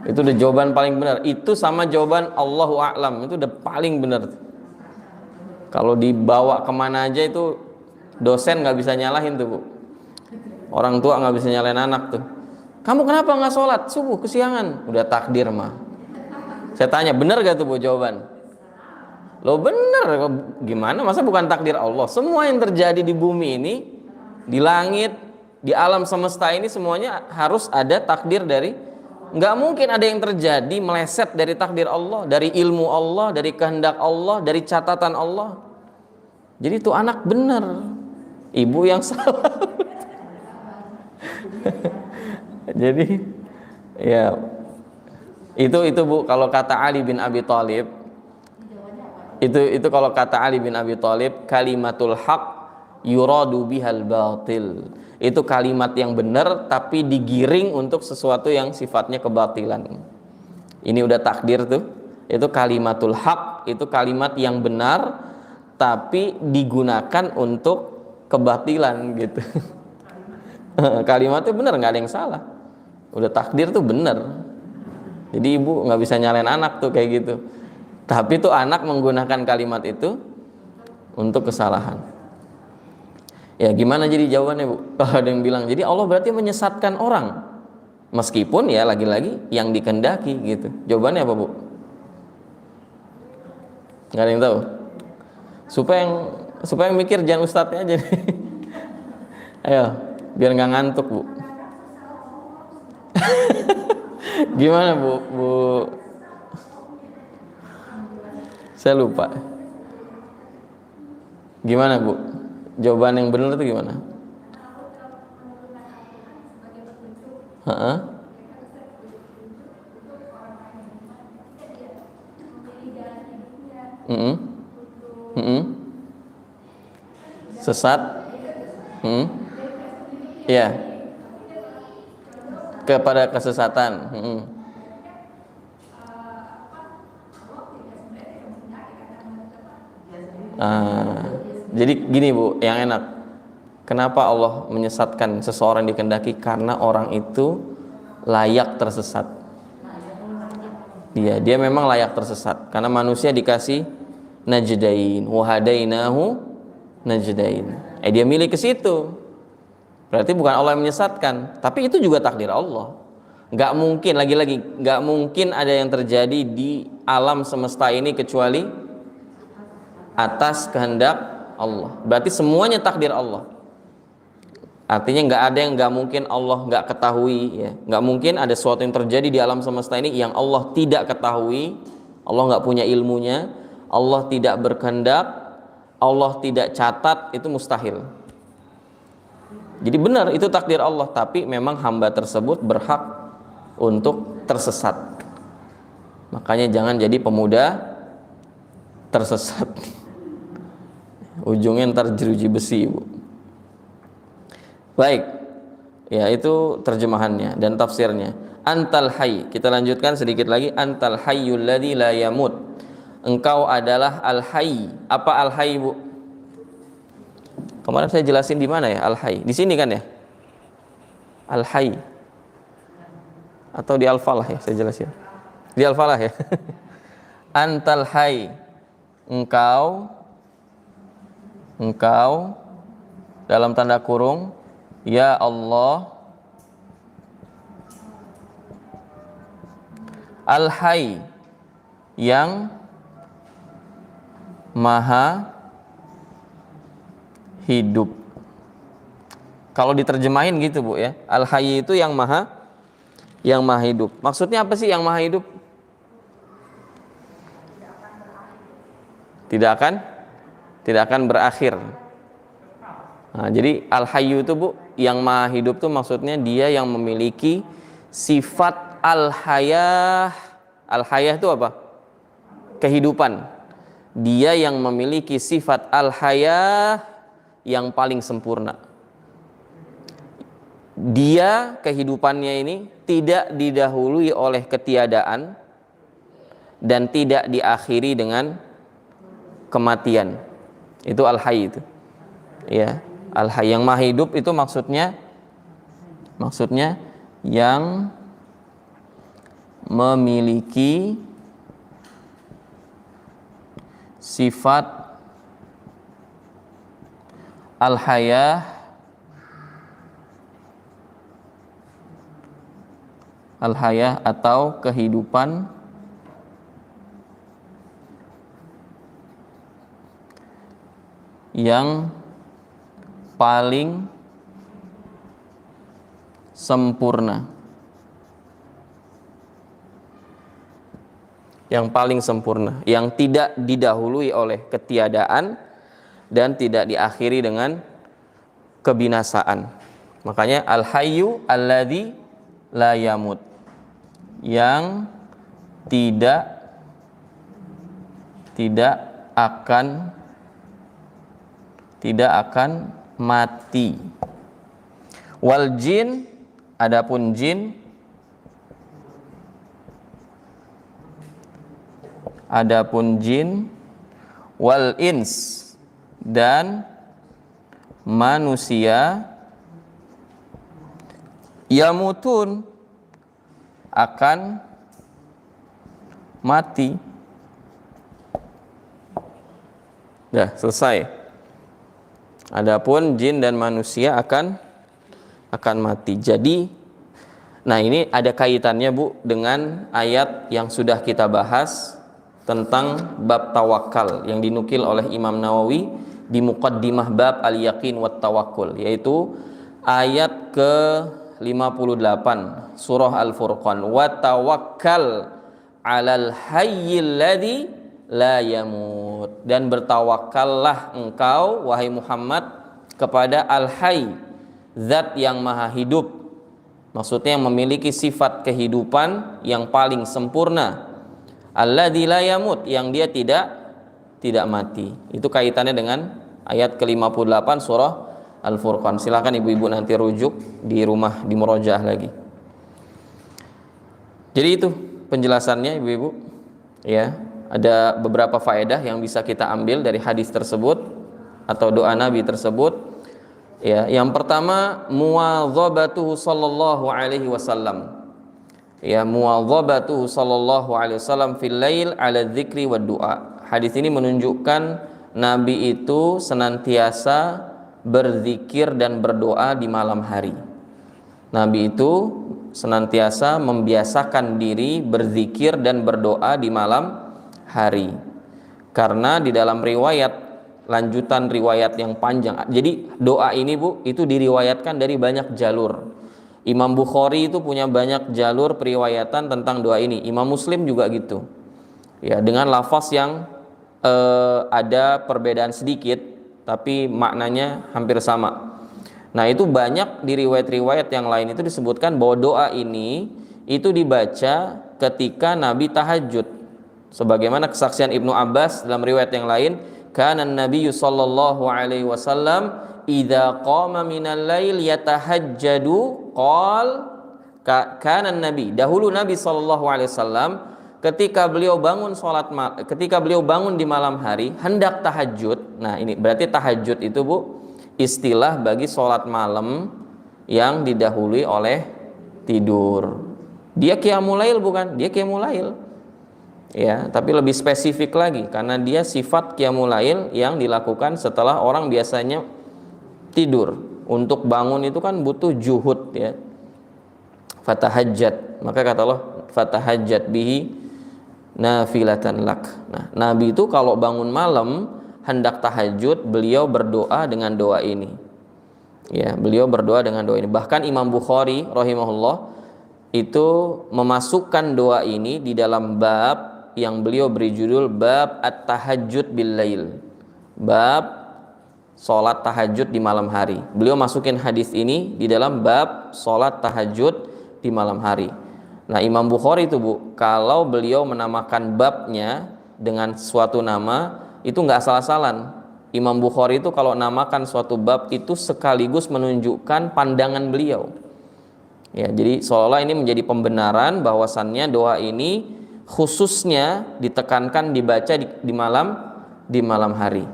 Itu udah jawaban paling benar. Itu sama jawaban Allahu a'lam, itu udah paling benar. Kalau dibawa kemana aja itu dosen nggak bisa nyalahin tuh, Bu. Orang tua nggak bisa nyalain anak tuh. Kamu kenapa nggak sholat subuh kesiangan? Udah takdir mah. Saya tanya benar gak tuh, Bu, jawaban? Lo bener, gimana? Masa bukan takdir Allah? Semua yang terjadi di bumi ini, di langit, di alam semesta ini semuanya harus ada takdir dari. Nggak mungkin ada yang terjadi meleset dari takdir Allah, dari ilmu Allah, dari kehendak Allah, dari catatan Allah. Jadi itu anak benar, ibu yang salah. Jadi ya itu Bu, kalau kata Ali bin Abi Thalib, itu kalau kata Ali bin Abi Thalib, kalimatul haq yuradu bihal batil. Itu kalimat yang benar tapi digiring untuk sesuatu yang sifatnya kebatilan. Ini udah takdir tuh. Itu kalimatul haq, itu kalimat yang benar tapi digunakan untuk kebatilan gitu. Kalimatnya benar, nggak ada yang salah. Udah takdir tuh benar. Jadi ibu nggak bisa nyalain anak tuh kayak gitu. Tapi tuh anak menggunakan kalimat itu untuk kesalahan. Ya gimana jadi jawabannya, Bu? Kalau ada yang bilang, jadi Allah berarti menyesatkan orang, meskipun ya lagi-lagi yang dikehendaki gitu. Jawabannya apa, Bu? Nggak ada yang tahu. Supaya yang mikir jangan ustadznya aja nih. Ayo, biar nggak ngantuk, Bu. Gimana, Bu? Saya lupa. Gimana, Bu? Jawaban yang benar itu gimana? Sesat? Ya. Kepada kesesatan. Jadi gini, Bu, yang enak. Kenapa Allah menyesatkan seseorang dikehendaki? Karena orang itu layak tersesat. Dia memang layak tersesat. Karena manusia dikasih najdain, wa hadainahu najdain. Dia milih ke situ. Berarti bukan Allah yang menyesatkan, tapi itu juga takdir Allah. Nggak mungkin, lagi-lagi nggak mungkin ada yang terjadi di alam semesta ini kecuali atas kehendak Allah. Berarti semuanya takdir Allah. Artinya nggak ada yang nggak mungkin Allah nggak ketahui, ya. Nggak mungkin ada sesuatu yang terjadi di alam semesta ini yang Allah tidak ketahui, Allah nggak punya ilmunya, Allah tidak berkehendak, Allah tidak catat, itu mustahil. Jadi benar itu takdir Allah, tapi memang hamba tersebut berhak untuk tersesat. Makanya jangan jadi pemuda tersesat. Ujungnya ntar jeruji besi, Bu. Baik, ya itu terjemahannya dan tafsirnya. Antal hayy, kita lanjutkan sedikit lagi. Antal hayyul ladzi la yamut. Engkau adalah al hayy. Apa al hayy, Bu? Kemarin saya jelasin di mana ya al hayy? Di sini kan ya? Al hayy. Atau di Al-Falah ya saya jelasin. Di Al-Falah ya. Antal hayy. Engkau dalam tanda kurung, ya Allah, Al-Hayy, yang maha hidup. Kalau diterjemahin gitu, Bu, ya. Al-Hayy itu yang maha hidup. Maksudnya apa sih yang maha hidup? Tidak akan berakhir. Nah, jadi Al-Hayyu itu, Bu, yang maha hidup itu maksudnya dia yang memiliki sifat al-hayah. Al-hayah itu apa? Kehidupan. Dia yang memiliki sifat al-hayah yang paling sempurna. Dia, kehidupannya ini tidak didahului oleh ketiadaan dan tidak diakhiri dengan kematian. Itu al-hayy itu. Ya, al-hayy yang maha hidup itu maksudnya yang memiliki sifat al-hayah atau kehidupan yang paling sempurna. Yang paling sempurna, yang tidak didahului oleh ketiadaan dan tidak diakhiri dengan kebinasaan. Makanya al-hayyu alladzi la yamut, yang tidak akan mati. Wal jin, adapun jin, wal ins, dan manusia, yamutun, akan mati. Dah selesai. Adapun jin dan manusia akan mati. Jadi, nah ini ada kaitannya, Bu, dengan ayat yang sudah kita bahas tentang bab tawakal yang dinukil oleh Imam Nawawi di Muqaddimah bab al-yaqin wat tawakkul, yaitu ayat ke-58 surah Al-Furqan, wa tawakkal 'alal hayyil ladzi la yamut, dan bertawakallah engkau wahai Muhammad kepada al-hayy, zat yang maha hidup, maksudnya yang memiliki sifat kehidupan yang paling sempurna, alladzi la yamut, yang dia tidak mati. Itu kaitannya dengan ayat ke-58 surah Al-Furqan. Silakan ibu-ibu nanti rujuk di rumah, di murojaah lagi. Jadi itu penjelasannya, ibu-ibu, ya. Ada beberapa faedah yang bisa kita ambil dari hadis tersebut atau doa Nabi tersebut. Ya, yang pertama, muwadzabatuhu sallallahu alaihi wasallam. Ya, muwadzabatuhu sallallahu alaihi wasallam fil lail ala dzikri wad du'a. Hadis ini menunjukkan Nabi itu senantiasa berzikir dan berdoa di malam hari. Nabi itu senantiasa membiasakan diri berzikir dan berdoa di malam hari. Karena di dalam riwayat lanjutan riwayat yang panjang. Jadi doa ini Bu, itu diriwayatkan dari banyak jalur. Imam Bukhari itu punya banyak jalur periwayatan tentang doa ini. Imam Muslim juga gitu. Ya, dengan lafaz yang ada perbedaan sedikit, tapi maknanya hampir sama. Nah, itu banyak di riwayat-riwayat yang lain itu disebutkan bahwa doa ini itu dibaca ketika Nabi tahajud. Sebagaimana kesaksian Ibnu Abbas dalam riwayat yang lain, kana Nabi sallallahu alaihi wasallam idza qama minal lail yatahajjadu qal kana Nabi, dahulu Nabi sallallahu alaihi wasallam ketika beliau bangun di malam hari hendak tahajud. Nah, ini berarti tahajud itu Bu istilah bagi sholat malam yang didahului oleh tidur. Dia qiyamul lail bukan? Dia qiyamul lail. Ya, tapi lebih spesifik lagi karena dia sifat qiyamul lail yang dilakukan setelah orang biasanya tidur. Untuk bangun itu kan butuh juhud ya. Fatahajjat. Maka kata Allah, fatahajjat bihi nafilatan lak. Nah, Nabi itu kalau bangun malam hendak tahajud, beliau berdoa dengan doa ini. Ya, beliau berdoa dengan doa ini. Bahkan Imam Bukhari rahimahullah itu memasukkan doa ini di dalam bab yang beliau beri judul bab at-tahajjud bil lail. Bab salat tahajud di malam hari. Beliau masukin hadis ini di dalam bab salat tahajud di malam hari. Nah, Imam Bukhari itu Bu, kalau beliau menamakan babnya dengan suatu nama itu nggak asal-asalan. Imam Bukhari itu kalau namakan suatu bab itu sekaligus menunjukkan pandangan beliau. Ya, jadi seolah-olah ini menjadi pembenaran bahwasannya doa ini khususnya ditekankan dibaca di malam hari.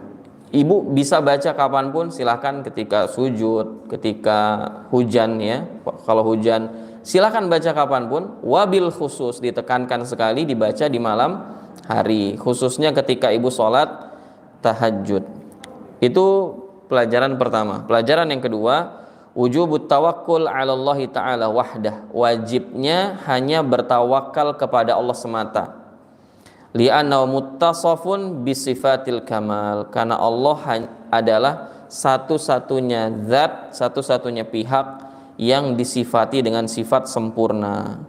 Ibu bisa baca kapanpun, silahkan ketika sujud, ketika hujan ya. Kalau hujan silahkan baca kapanpun. Wabil khusus ditekankan sekali dibaca di malam hari, khususnya ketika ibu sholat tahajud. Itu pelajaran pertama. Pelajaran yang kedua, wujubut tawakkul 'ala Allah Ta'ala wahdah. Wajibnya hanya bertawakal kepada Allah semata. Li'annahu muttasafun bisifatil kamal. Karena Allah adalah satu-satunya zat, satu-satunya pihak yang disifati dengan sifat sempurna.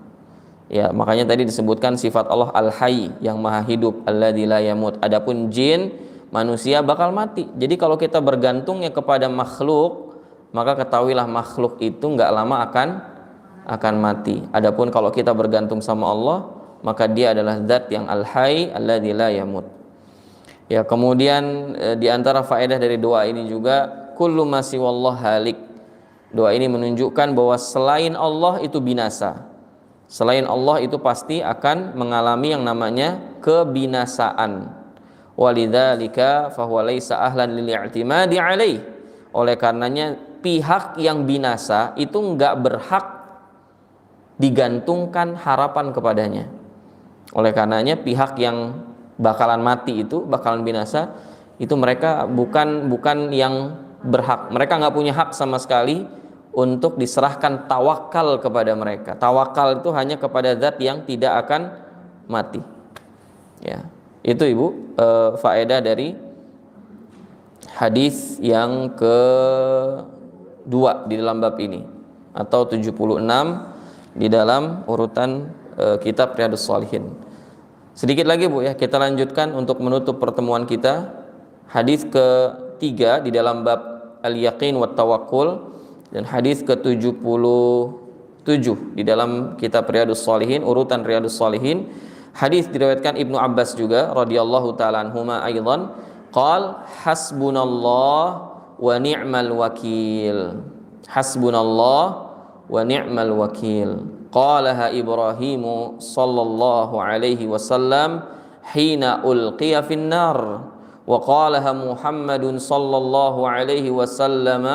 Ya, makanya tadi disebutkan sifat Allah Al-Hayy, yang maha hidup, alladzi la yamut. Adapun jin, manusia bakal mati. Jadi kalau kita bergantungnya kepada makhluk, maka ketahuilah makhluk itu nggak lama akan mati. Adapun kalau kita bergantung sama Allah, maka dia adalah zat yang al-hayy alladzi la yamut. Ya, kemudian di antara faedah dari doa ini juga kullu ma siwallah halik. Doa ini menunjukkan bahwa selain Allah itu binasa. Selain Allah itu pasti akan mengalami yang namanya kebinasaan. Walidzalika fahuwa laisa ahlan lil i'timadi alaih. Oleh karenanya pihak yang binasa itu enggak berhak digantungkan harapan kepadanya. Oleh karenanya pihak yang bakalan mati itu, bakalan binasa, itu mereka bukan yang berhak. Mereka enggak punya hak sama sekali untuk diserahkan tawakal kepada mereka. Tawakal itu hanya kepada zat yang tidak akan mati. Ya, itu Ibu faedah dari hadis yang kedua di dalam bab ini, atau 76 di dalam urutan kitab Riyadhus Shalihin. Sedikit lagi Bu ya, kita lanjutkan untuk menutup pertemuan kita. Hadis ketiga di dalam bab al-yaqin wa tawakkul, dan hadis ke-77 di dalam kitab Riyadhus Shalihin, urutan Riyadhus Shalihin. Hadis diriwayatkan Ibnu Abbas juga radhiyallahu taala anhuma aidan, qal hasbunallah wa ni'mal wakil. Hasbunallah wa ni'mal wakil. Qalaha Ibrahimu sallallahu alaihi wasallam hina ulqiya finnar, wa qalaha Muhammadun sallallahu alaihi wasallam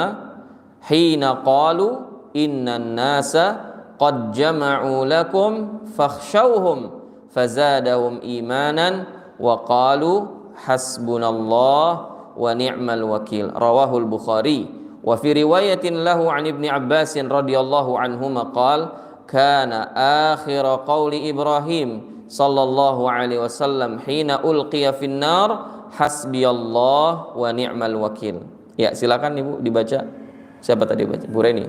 hina qalu innan nasa qad jama'u lakum fakhshawhum fazadahum imanan wa qalu hasbunallah wa ni'mal wakil. Rawahul Bukhari. Wa fi riwayatin lahu an Ibni Abbas radhiyallahu anhuma qala kana akhir qawli Ibrahim sallallahu alaihi wasallam hina ulqiya finnar hasbiyallah wa ni'mal wakil. Ya, silakan Ibu dibaca. Siapa tadi baca? Bu Reni.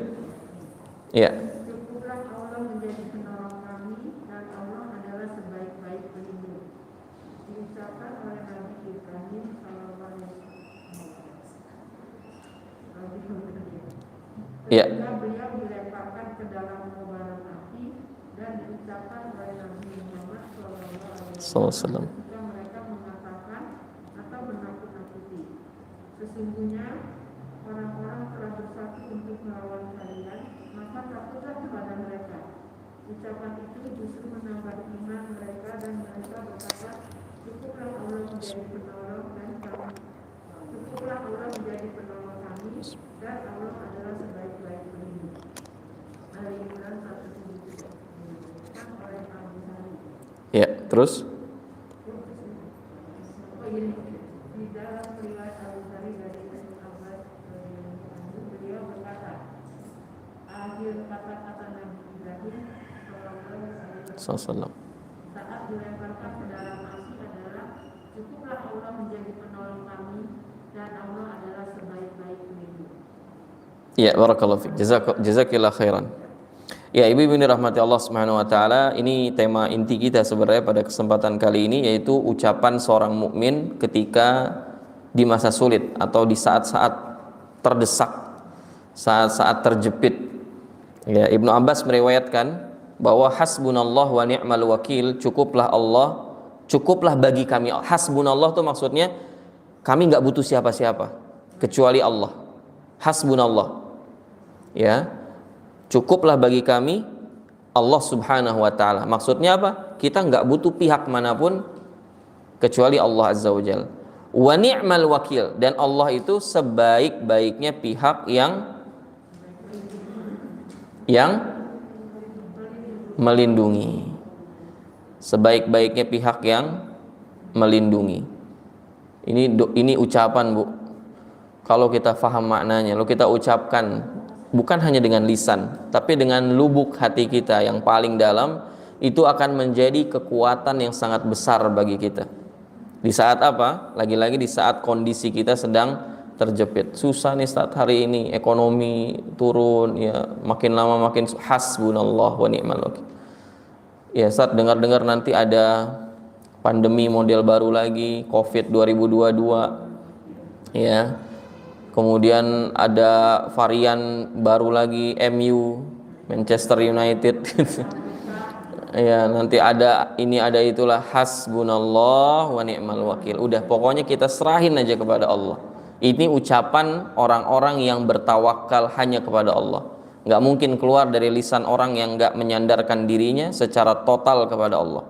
Ya. Cukuplah Allah menjadi penolong kami dan Allah adalah sebaik-baik pelindung. Diucapkan oleh Nabi Ibrahim sallallahu alaihi wasallam. Ya. Ketika beliau dilemparkan ke dalam kobaran api dan diucapkan oleh Nabi Muhammad sallallahu alaihi wasallam ketika mereka mengatakan atau menakut-nakuti. Sesungguhnya orang-orang telah bersatu untuk melawan kalian, maka takutlah kepada mereka. Ucapan itu justru menambah iman mereka dan mereka berkata, cukuplah Allah menjadi penolong dan kami. Cukuplah Allah menjadi penolong kami dan Allah adalah sebaik-baik pelindung. Ali Imran 173. Oleh Abu Sari. Ya, terus? Di dalam riwayat Abu Sari dari Ibnu Abbas beliau berkata, akhir kata-kata Nabi Ibrahim Sallallahu saat dilemparkan ke dalam api adalah, cukuplah Allah menjadi penolong kami dan Allah adalah sebaik-baik pelindung. Ya, barakallahu fiik. Jazakillah khairan. Ya, ibu-ibu ini rahmati Allah Subhanahu wa taala, ini tema inti kita sebenarnya pada kesempatan kali ini, yaitu ucapan seorang mukmin ketika di masa sulit atau di saat-saat terdesak, saat-saat terjepit. Ya, Ibnu Abbas meriwayatkan bahwa hasbunallah wa ni'mal wakil, cukuplah Allah, cukuplah bagi kami. Hasbunallah itu maksudnya kami nggak butuh siapa-siapa kecuali Allah. Hasbunallah. Ya. Cukuplah bagi kami Allah Subhanahu wa taala. Maksudnya apa? Kita nggak butuh pihak manapun kecuali Allah Azza wa Jalla. Wa ni'mal wakil, dan Allah itu sebaik-baiknya pihak yang melindungi. Sebaik-baiknya pihak yang melindungi. Ini ucapan, Bu. Kalau kita faham maknanya, kalau kita ucapkan bukan hanya dengan lisan, tapi dengan lubuk hati kita yang paling dalam, itu akan menjadi kekuatan yang sangat besar bagi kita. Di saat apa? Lagi-lagi di saat kondisi kita sedang terjepit. Susah nih saat hari ini, ekonomi turun, ya makin lama makin hasbunallah wa ni'mal wakil. Ya, saat dengar-dengar nanti ada pandemi model baru lagi, Covid 2022. Ya. Kemudian ada varian baru lagi, MU, Manchester United. Ya, nanti ada ini ada itulah, hasbunallah wa ni'mal wakil. Udah, pokoknya kita serahin aja kepada Allah. Ini ucapan orang-orang yang bertawakal hanya kepada Allah. Nggak mungkin keluar dari lisan orang yang nggak menyandarkan dirinya secara total kepada Allah.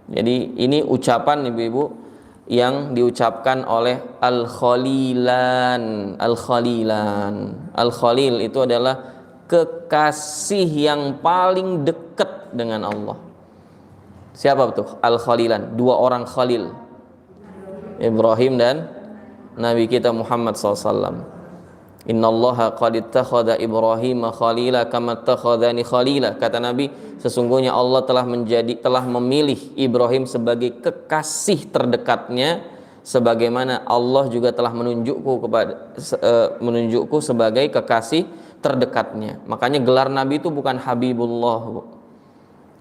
Jadi ini ucapan ibu-ibu yang diucapkan oleh Al-Khalilan. Al-Khalil itu adalah kekasih yang paling dekat dengan Allah. Siapa betul? Al-Khalilan, dua orang Khalil, Ibrahim dan Nabi kita Muhammad SAW. Innallaha qad ittakhadha Ibrahim khalila kama ittakhadhani khalila. Kata Nabi, sesungguhnya Allah telah memilih Ibrahim sebagai kekasih terdekatnya, sebagaimana Allah juga telah menunjukku sebagai kekasih terdekatnya. Makanya gelar Nabi itu bukan Habibullah.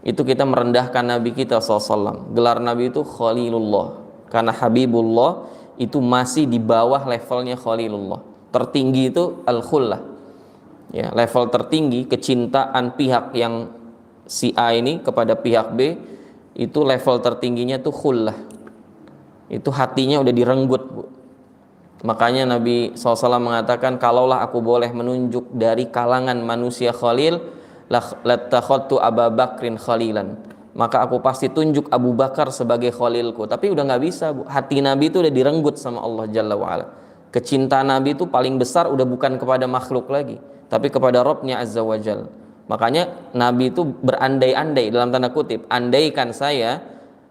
Itu kita merendahkan Nabi kita SAW. Gelar Nabi itu Khalilullah. Karena Habibullah itu masih di bawah levelnya Khalilullah. Tertinggi itu al-khullah. Ya, level tertinggi kecintaan pihak yang si A ini kepada pihak B, itu level tertingginya tuh khullah. Itu hatinya udah direnggut, Bu. Makanya Nabi SAW mengatakan, kalaulah aku boleh menunjuk dari kalangan manusia khalil, latakhadtu Abu Bakrin khalilan, maka aku pasti tunjuk Abu Bakar sebagai khalilku. Tapi udah nggak bisa, Bu. Hati Nabi itu udah direnggut sama Allah Jalla wa'ala. Kecintaan Nabi itu paling besar udah bukan kepada makhluk lagi, tapi kepada Rabbnya Azza wa Jal. Makanya Nabi itu berandai-andai, dalam tanda kutip, andaikan saya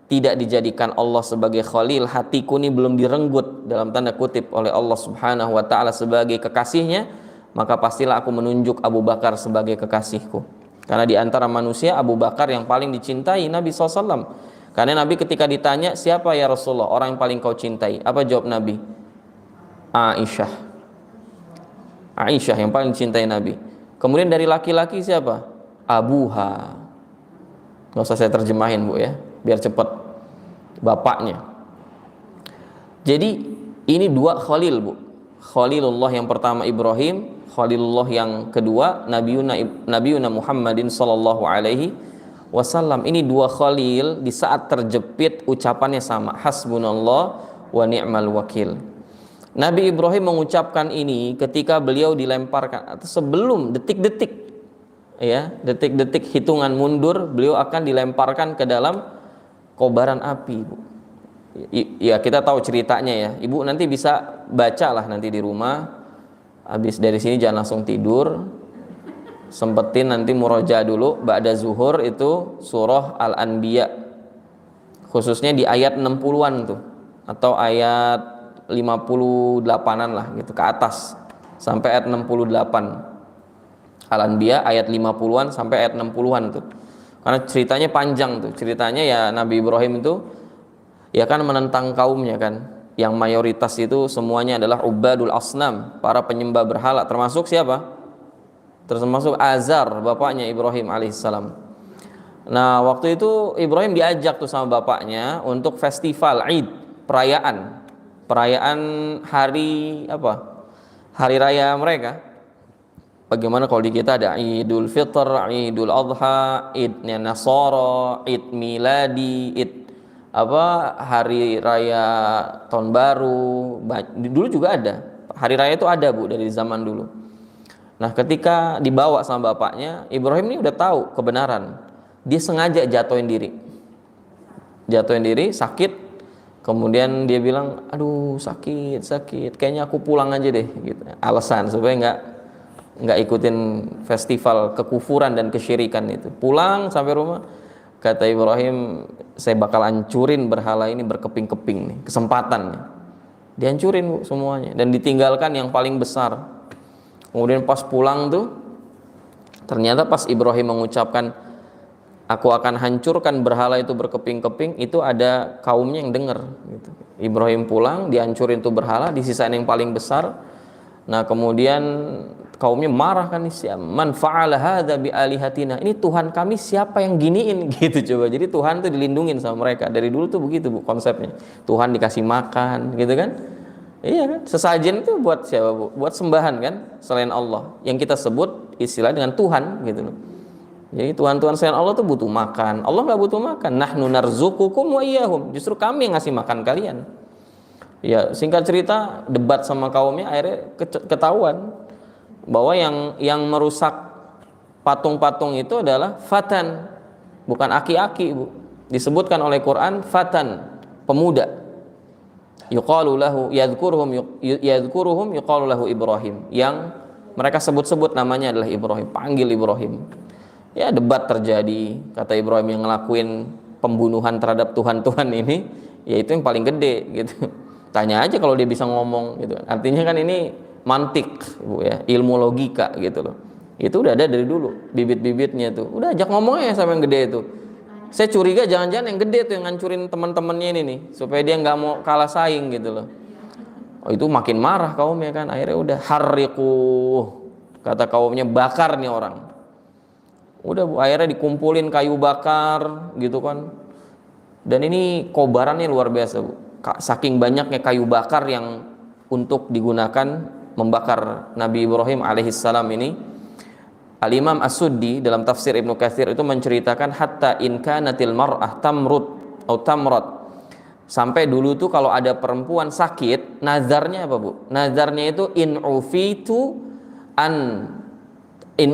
tidak dijadikan Allah sebagai khalil, hatiku ini belum direnggut dalam tanda kutip oleh Allah Subhanahu wa ta'ala sebagai kekasihnya, maka pastilah aku menunjuk Abu Bakar sebagai kekasihku. Karena di antara manusia Abu Bakar yang paling dicintai Nabi SAW. Karena Nabi ketika ditanya, siapa ya Rasulullah orang yang paling kau cintai? Apa jawab Nabi? Aisyah. Aisyah yang paling cintai Nabi. Kemudian dari laki-laki siapa? Abuha. Nggak usah saya terjemahin Bu ya, biar cepat. Bapaknya. Jadi ini dua khalil Bu. Khalilullah yang pertama Ibrahim, Khalilullah yang kedua Nabiuna Muhammadin sallallahu alaihi wasallam. Ini dua khalil di saat terjepit ucapannya sama, hasbunallah wa ni'mal wakil. Nabi Ibrahim mengucapkan ini ketika beliau dilemparkan atau sebelum detik-detik ya, detik-detik hitungan mundur beliau akan dilemparkan ke dalam kobaran api Bu. Ya kita tahu ceritanya ya. Ibu nanti bisa baca lah nanti di rumah. Habis dari sini jangan langsung tidur. Sempetin nanti murojaah dulu ba'da zuhur itu surah Al-Anbiya. Khususnya di ayat 60-an tuh atau ayat 58-an lah gitu ke atas sampai ayat 68. Al-Anbiya ayat 50-an sampai ayat 60-an tuh. Karena ceritanya panjang tuh. Ceritanya ya Nabi Ibrahim itu ya kan menentang kaumnya kan, yang mayoritas itu semuanya adalah ubadul asnam, para penyembah berhala, termasuk siapa? Termasuk Azar, bapaknya Ibrahim alaihissalam. Nah waktu itu Ibrahim diajak tuh sama bapaknya untuk festival Id, perayaan hari apa? Hari raya mereka. Bagaimana kalau di kita ada Idul Fitr, Idul Adha, Idnya Nasara, Id Miladi, Id hari raya tahun baru. Dulu juga ada hari raya itu ada Bu dari zaman dulu. Nah ketika dibawa sama bapaknya, Ibrahim ini udah tahu kebenaran, dia sengaja jatuhin diri sakit. Kemudian dia bilang, aduh sakit kayaknya aku pulang aja deh gitu. Alasan supaya nggak ikutin festival kekufuran dan kesyirikan itu. Pulang sampai rumah, kata Ibrahim, saya bakal hancurin berhala ini berkeping-keping nih, kesempatan nih. Dihancurin Bu semuanya dan ditinggalkan yang paling besar. Kemudian pas pulang tuh ternyata pas Ibrahim mengucapkan aku akan hancurkan berhala itu berkeping-keping, itu ada kaumnya yang dengar gitu. Ibrahim pulang, dihancurin tuh berhala, disisain yang paling besar. Nah kemudian kaumnya marah kan, man fa'ala hadza bi alihatina, ini Tuhan kami siapa yang giniin gitu. Coba, jadi Tuhan tuh dilindungin sama mereka dari dulu tuh begitu Bu konsepnya. Tuhan dikasih makan gitu kan, iya kan, sesajen itu buat siapa Bu? Buat sembahan kan selain Allah, yang kita sebut istilah dengan Tuhan gitu loh. Jadi Tuhan selain Allah tuh butuh makan, Allah nggak butuh makan. Nahnu narzuqukum wa iyyahum, justru kami yang ngasih makan kalian. Ya singkat cerita debat sama kaumnya, akhirnya ketahuan bahwa yang merusak patung-patung itu adalah fatan, bukan aki-aki Bu. Disebutkan oleh Quran fatan, pemuda. Yuqalu lahu yadhkuruhum yuqalu lahu Ibrahim, yang mereka sebut-sebut namanya adalah Ibrahim, panggil Ibrahim. Ya debat terjadi, kata Ibrahim yang ngelakuin pembunuhan terhadap Tuhan-Tuhan ini, yaitu yang paling gede gitu. Tanya aja kalau dia bisa ngomong gitu. Artinya kan ini mantik Bu ya, ilmu logika gitu loh. Itu udah ada dari dulu, bibit-bibitnya tuh. Udah ajak ngomongnya sama yang gede itu. Saya curiga jangan-jangan yang gede tuh yang ngancurin teman-temannya ini nih, supaya dia nggak mau kalah saing gitu loh. Oh, itu makin marah kaumnya kan, akhirnya udah harriqu, kata kaumnya, bakar nih orang. Udah Bu, akhirnya dikumpulin kayu bakar gitu kan. Dan ini kobarannya luar biasa Bu. Saking banyaknya kayu bakar yang untuk digunakan membakar Nabi Ibrahim alaihissalam ini. Al-Imam As-Suddi dalam tafsir Ibnu Katsir itu menceritakan hatta in kanatil mar'ah tamrut atau tamrat. Sampai dulu tuh kalau ada perempuan sakit, nazarnya apa Bu? Nazarnya itu in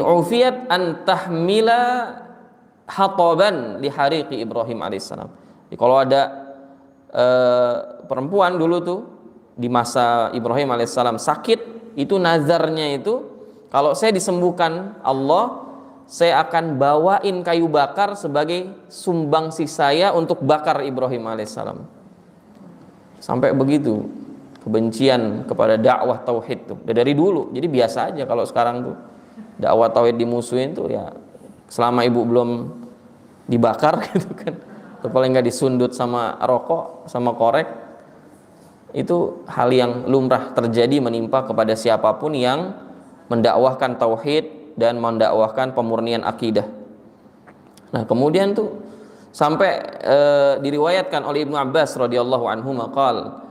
ufiyat an tahmila hataban li hariqi Ibrahim alaihissalam. Jadi kalau ada perempuan dulu tuh di masa Ibrahim alaihissalam sakit, itu nazarnya itu kalau saya disembuhkan Allah, saya akan bawain kayu bakar sebagai sumbangsi saya untuk bakar Ibrahim alaihissalam. Sampai begitu kebencian kepada dakwah tauhid tuh dari dulu. Jadi biasa aja kalau sekarang tuh dakwah tauhid dimusuhin tuh ya, selama ibu belum dibakar gitu kan, atau paling nggak disundut sama rokok, sama korek. Itu hal yang lumrah terjadi menimpa kepada siapapun yang mendakwahkan tauhid dan mendakwahkan pemurnian akidah. Nah, kemudian tuh sampai diriwayatkan oleh Ibnu Abbas radhiyallahu anhu maqal,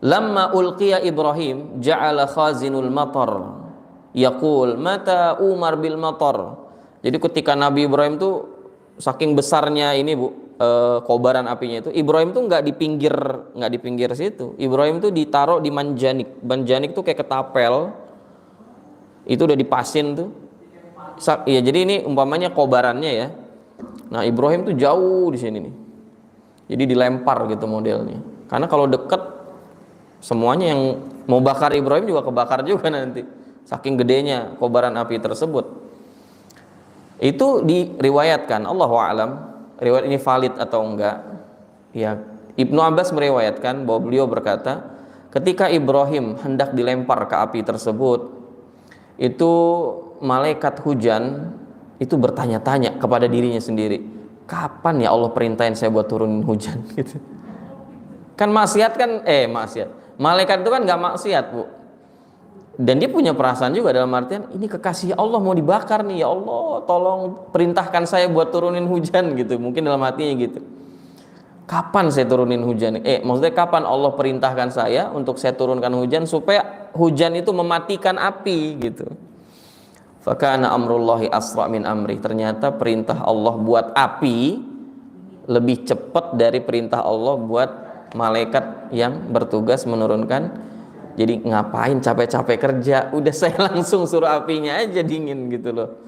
lamma ulqiya Ibrahim ja'ala khazinul matar yaqul mata umar bil matar. Jadi ketika Nabi Ibrahim tuh saking besarnya ini kobaran apinya itu, Ibrahim tuh nggak di pinggir situ. Ibrahim tuh ditaruh di manjanik. Manjanik tuh kayak ketapel. Itu udah dipasin tuh. Ya, jadi ini umpamanya kobarannya ya. Nah, Ibrahim tuh jauh di sini nih. Jadi dilempar gitu modelnya. Karena kalau deket semuanya yang mau bakar Ibrahim juga kebakar juga nanti. Saking gedenya kobaran api tersebut. Itu diriwayatkan, Allahu a'lam, riwayat ini valid atau enggak. Ya, Ibnu Abbas meriwayatkan bahwa beliau berkata, ketika Ibrahim hendak dilempar ke api tersebut, itu malaikat hujan itu bertanya-tanya kepada dirinya sendiri, kapan ya Allah perintahin saya buat turunin hujan gitu. Kan maksiat kan maksiat. Malaikat itu kan enggak maksiat, Bu. Dan dia punya perasaan juga dalam artian ini kekasih Allah mau dibakar nih, ya Allah tolong perintahkan saya buat turunin hujan gitu. Mungkin dalam hatinya gitu. Kapan saya turunin hujan? Maksudnya kapan Allah perintahkan saya untuk saya turunkan hujan supaya hujan itu mematikan api gitu. Fakana amrullahi asra min amri. Ternyata perintah Allah buat api lebih cepat dari perintah Allah buat malaikat yang bertugas menurunkan. Jadi ngapain capek-capek kerja, udah saya langsung suruh apinya aja dingin gitu loh.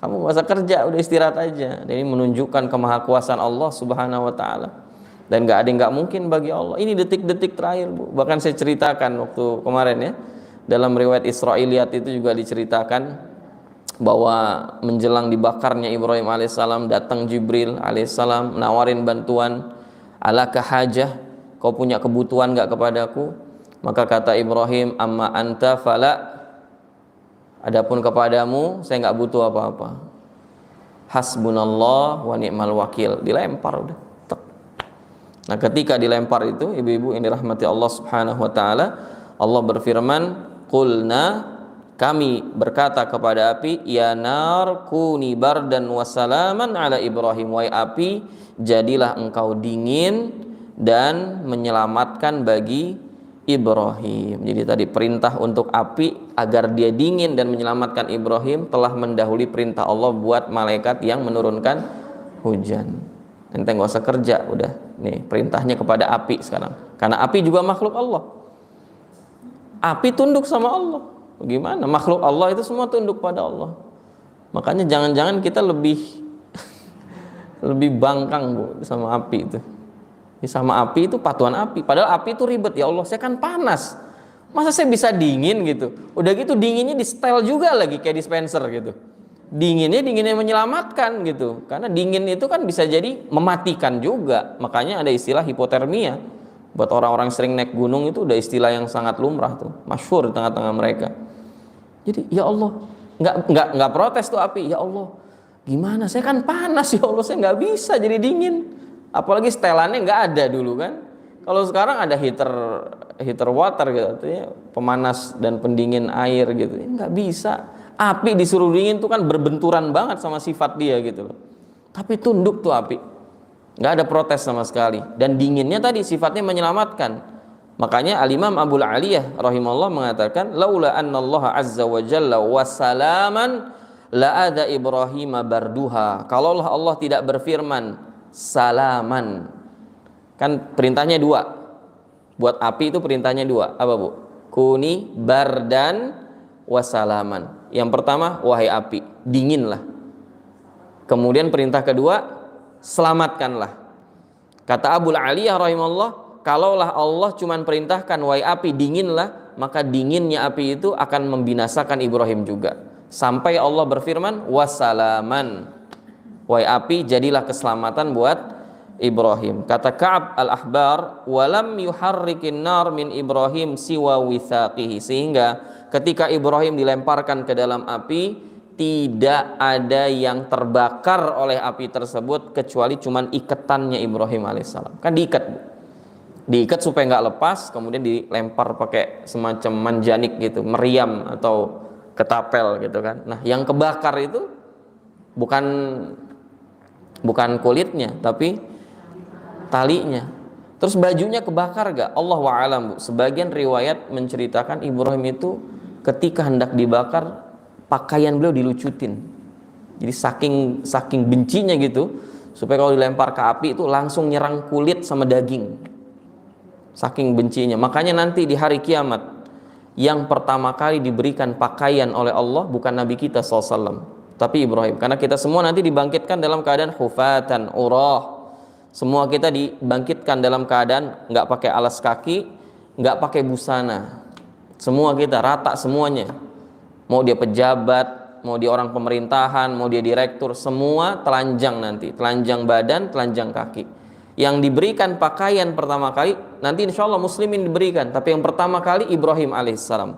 Kamu gak usah kerja, udah istirahat aja. Dan ini menunjukkan kemahakuasaan Allah subhanahu wa ta'ala. Dan gak ada yang gak mungkin bagi Allah. Ini detik-detik terakhir, Bu. Bahkan saya ceritakan waktu kemarin ya, dalam riwayat Israiliyat itu juga diceritakan bahwa menjelang dibakarnya Ibrahim alaihissalam, datang Jibril alaihissalam nawarin bantuan, alaka hajah, kau punya kebutuhan gak kepadaku? Maka kata Ibrahim, amma anta fala, adapun kepadamu saya nggak butuh apa-apa. Hasbunallah wa ni'mal wakil. Dilempar udah. Tek. Nah, ketika dilempar itu, ibu-ibu yang dirahmati Allah Subhanahu wa taala, Allah berfirman, qulna, kami berkata kepada api, ya nar kuni bardan wa salaman ala Ibrahim. Wahai api, jadilah engkau dingin dan menyelamatkan bagi Ibrahim. Jadi tadi perintah untuk api agar dia dingin dan menyelamatkan Ibrahim telah mendahului perintah Allah buat malaikat yang menurunkan hujan. Ente nggak usah kerja, udah nih perintahnya kepada api sekarang. Karena api juga makhluk Allah. Api tunduk sama Allah. Gimana? Makhluk Allah itu semua tunduk pada Allah. Makanya jangan-jangan kita lebih bangkang, Bu, sama api itu. Sama api itu patuhan api, padahal api itu ribet. Ya Allah, saya kan panas, masa saya bisa dingin gitu? Udah gitu dinginnya di setel juga lagi kayak dispenser gitu. Dinginnya menyelamatkan gitu, karena dingin itu kan bisa jadi mematikan juga. Makanya ada istilah hipotermia. Buat orang-orang sering naik gunung itu udah istilah yang sangat lumrah tuh, masyhur di tengah-tengah mereka. Jadi ya Allah, nggak protes tuh api. Ya Allah, gimana? Saya kan panas, ya Allah, saya nggak bisa jadi dingin. Apalagi setelannya nggak ada dulu kan. Kalau sekarang ada heater water gitu, artinya pemanas dan pendingin air gitu. Nggak bisa. Api disuruh dingin tuh kan berbenturan banget sama sifat dia gitu loh. Tapi tunduk tuh api. Nggak ada protes sama sekali. Dan dinginnya tadi sifatnya menyelamatkan. Makanya Al-Imam Abul Aliyah rahimahullah mengatakan, laula annallaha azza wa jalla wasalaman la ada Ibrahim barduha. Kalaulah Allah tidak berfirman salaman, kan perintahnya dua. Buat api itu perintahnya dua. Apa, Bu? Kuni bardan wasalaman. Yang pertama, wahai api, dinginlah. Kemudian perintah kedua, selamatkanlah. Kata Abul Aliyah rahimahullah, kalaulah Allah cuman perintahkan wahai api dinginlah, maka dinginnya api itu akan membinasakan Ibrahim juga. Sampai Allah berfirman wasalaman, wahai api jadilah keselamatan buat Ibrahim. Kata Ka'ab al-Ahbar, walam yuharrikin nar min Ibrahim siwa withaqihi. Sehingga ketika Ibrahim dilemparkan ke dalam api, tidak ada yang terbakar oleh api tersebut kecuali cuman iketannya Ibrahim alaihissalam. Kan diikat, Bu. Diikat supaya nggak lepas, kemudian dilempar pakai semacam manjanik gitu, meriam atau ketapel gitu kan. Nah, yang kebakar itu bukan kulitnya, tapi talinya. Terus bajunya kebakar gak? Allahu a'lam, Bu. Sebagian riwayat menceritakan Ibrahim itu ketika hendak dibakar, pakaian beliau dilucutin. Jadi saking bencinya gitu, supaya kalau dilempar ke api itu langsung nyerang kulit sama daging. Saking bencinya. Makanya nanti di hari kiamat, yang pertama kali diberikan pakaian oleh Allah bukan Nabi kita SAW, tapi Ibrahim. Karena kita semua nanti dibangkitkan dalam keadaan hufatan, urah. Semua kita dibangkitkan dalam keadaan nggak pakai alas kaki, nggak pakai busana. Semua kita rata semuanya. Mau dia pejabat, mau dia orang pemerintahan, mau dia direktur, semua telanjang nanti. Telanjang badan, telanjang kaki. Yang diberikan pakaian pertama kali, nanti insya Allah muslimin diberikan. Tapi yang pertama kali Ibrahim alaihissalam.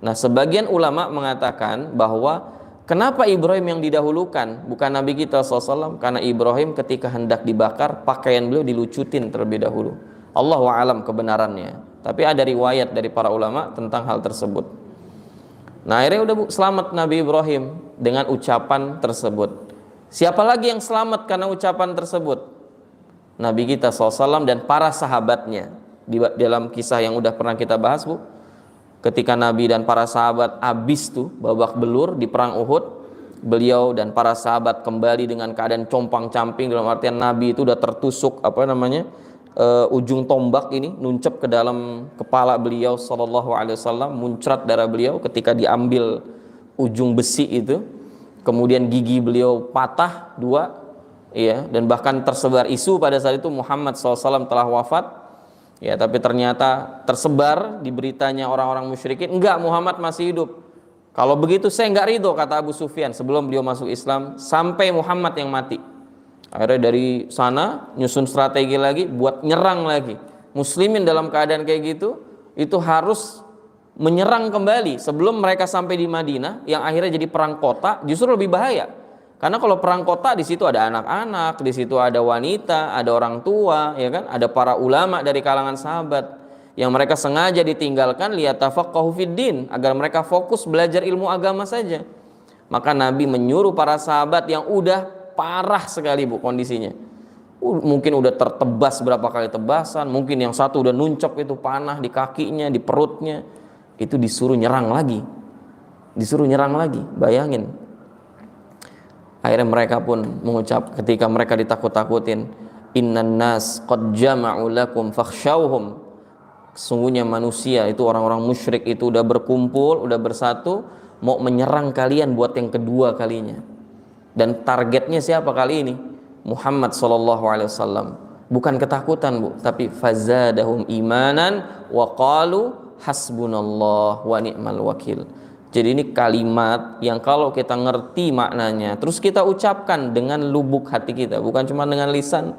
Nah, sebagian ulama mengatakan bahwa kenapa Ibrahim yang didahulukan, bukan Nabi kita SAW? Karena Ibrahim ketika hendak dibakar, pakaian beliau dilucutin terlebih dahulu. Allahu a'lam kebenarannya. Tapi ada riwayat dari para ulama tentang hal tersebut. Nah, akhirnya udah, Bu, selamat Nabi Ibrahim dengan ucapan tersebut. Siapa lagi yang selamat karena ucapan tersebut? Nabi kita SAW dan para sahabatnya. Dalam kisah yang udah pernah kita bahas, Bu, ketika Nabi dan para sahabat habis tuh babak belur di perang Uhud, beliau dan para sahabat kembali dengan keadaan compang-camping, dalam artian Nabi itu udah tertusuk ujung tombak ini nuncep ke dalam kepala beliau sallallahu alaihi wasallam, muncrat darah beliau ketika diambil ujung besi itu. Kemudian gigi beliau patah dua, ya, dan bahkan tersebar isu pada saat itu Muhammad SAW telah wafat. Ya, tapi ternyata tersebar di beritanya orang-orang musyrikin, enggak, Muhammad masih hidup. Kalau begitu saya enggak ridho, kata Abu Sufyan sebelum beliau masuk Islam, sampai Muhammad yang mati. Akhirnya dari sana nyusun strategi lagi buat nyerang lagi. Muslimin dalam keadaan kayak gitu itu harus menyerang kembali sebelum mereka sampai di Madinah, yang akhirnya jadi perang kota. Justru lebih bahaya. Karena kalau perang kota di situ ada anak-anak, di situ ada wanita, ada orang tua, ya kan? Ada para ulama dari kalangan sahabat yang mereka sengaja ditinggalkan liyatafaqahu fiddin, agar mereka fokus belajar ilmu agama saja. Maka Nabi menyuruh para sahabat yang udah parah sekali, Bu, kondisinya. Mungkin udah tertebas berapa kali tebasan, mungkin yang satu udah nuncep itu panah di kakinya, di perutnya. Itu disuruh nyerang lagi. Bayangin. Akhirnya mereka pun mengucap ketika mereka ditakut-takutin, innan nas qad jama'u lakum fakhshawhum. Sesungguhnya manusia itu, orang-orang musyrik itu udah berkumpul, udah bersatu, mau menyerang kalian buat yang kedua kalinya. Dan targetnya siapa kali ini? Muhammad SAW. Bukan ketakutan, Bu, tapi fazadahum imanan wa qalu hasbunallah wa ni'mal wakil. Jadi ini kalimat yang kalau kita ngerti maknanya, terus kita ucapkan dengan lubuk hati kita, bukan cuma dengan lisan,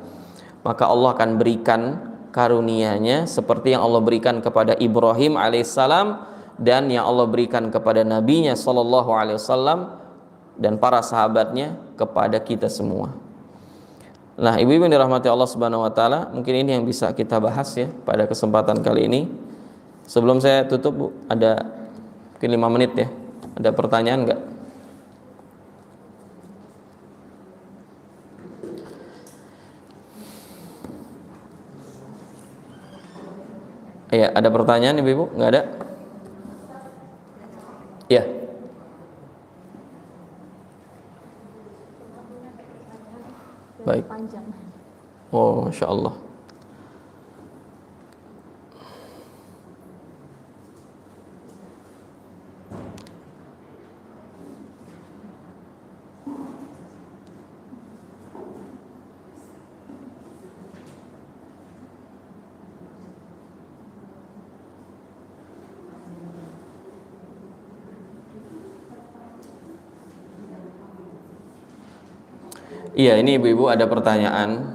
maka Allah akan berikan karunia-Nya seperti yang Allah berikan kepada Ibrahim alaihissalam dan yang Allah berikan kepada Nabi-Nya SAW dan para sahabatnya kepada kita semua. Nah, ibu-ibu yang dirahmati Allah Subhanahu wa taala, mungkin ini yang bisa kita bahas ya pada kesempatan kali ini. Sebelum saya tutup, Bu, ada mungkin 5 menit ya. Ada pertanyaan enggak? Iya, ada pertanyaan ibu-ibu? Enggak ada? Iya. Baik. Oh, Masya Allah. Iya, ini ibu-ibu ada pertanyaan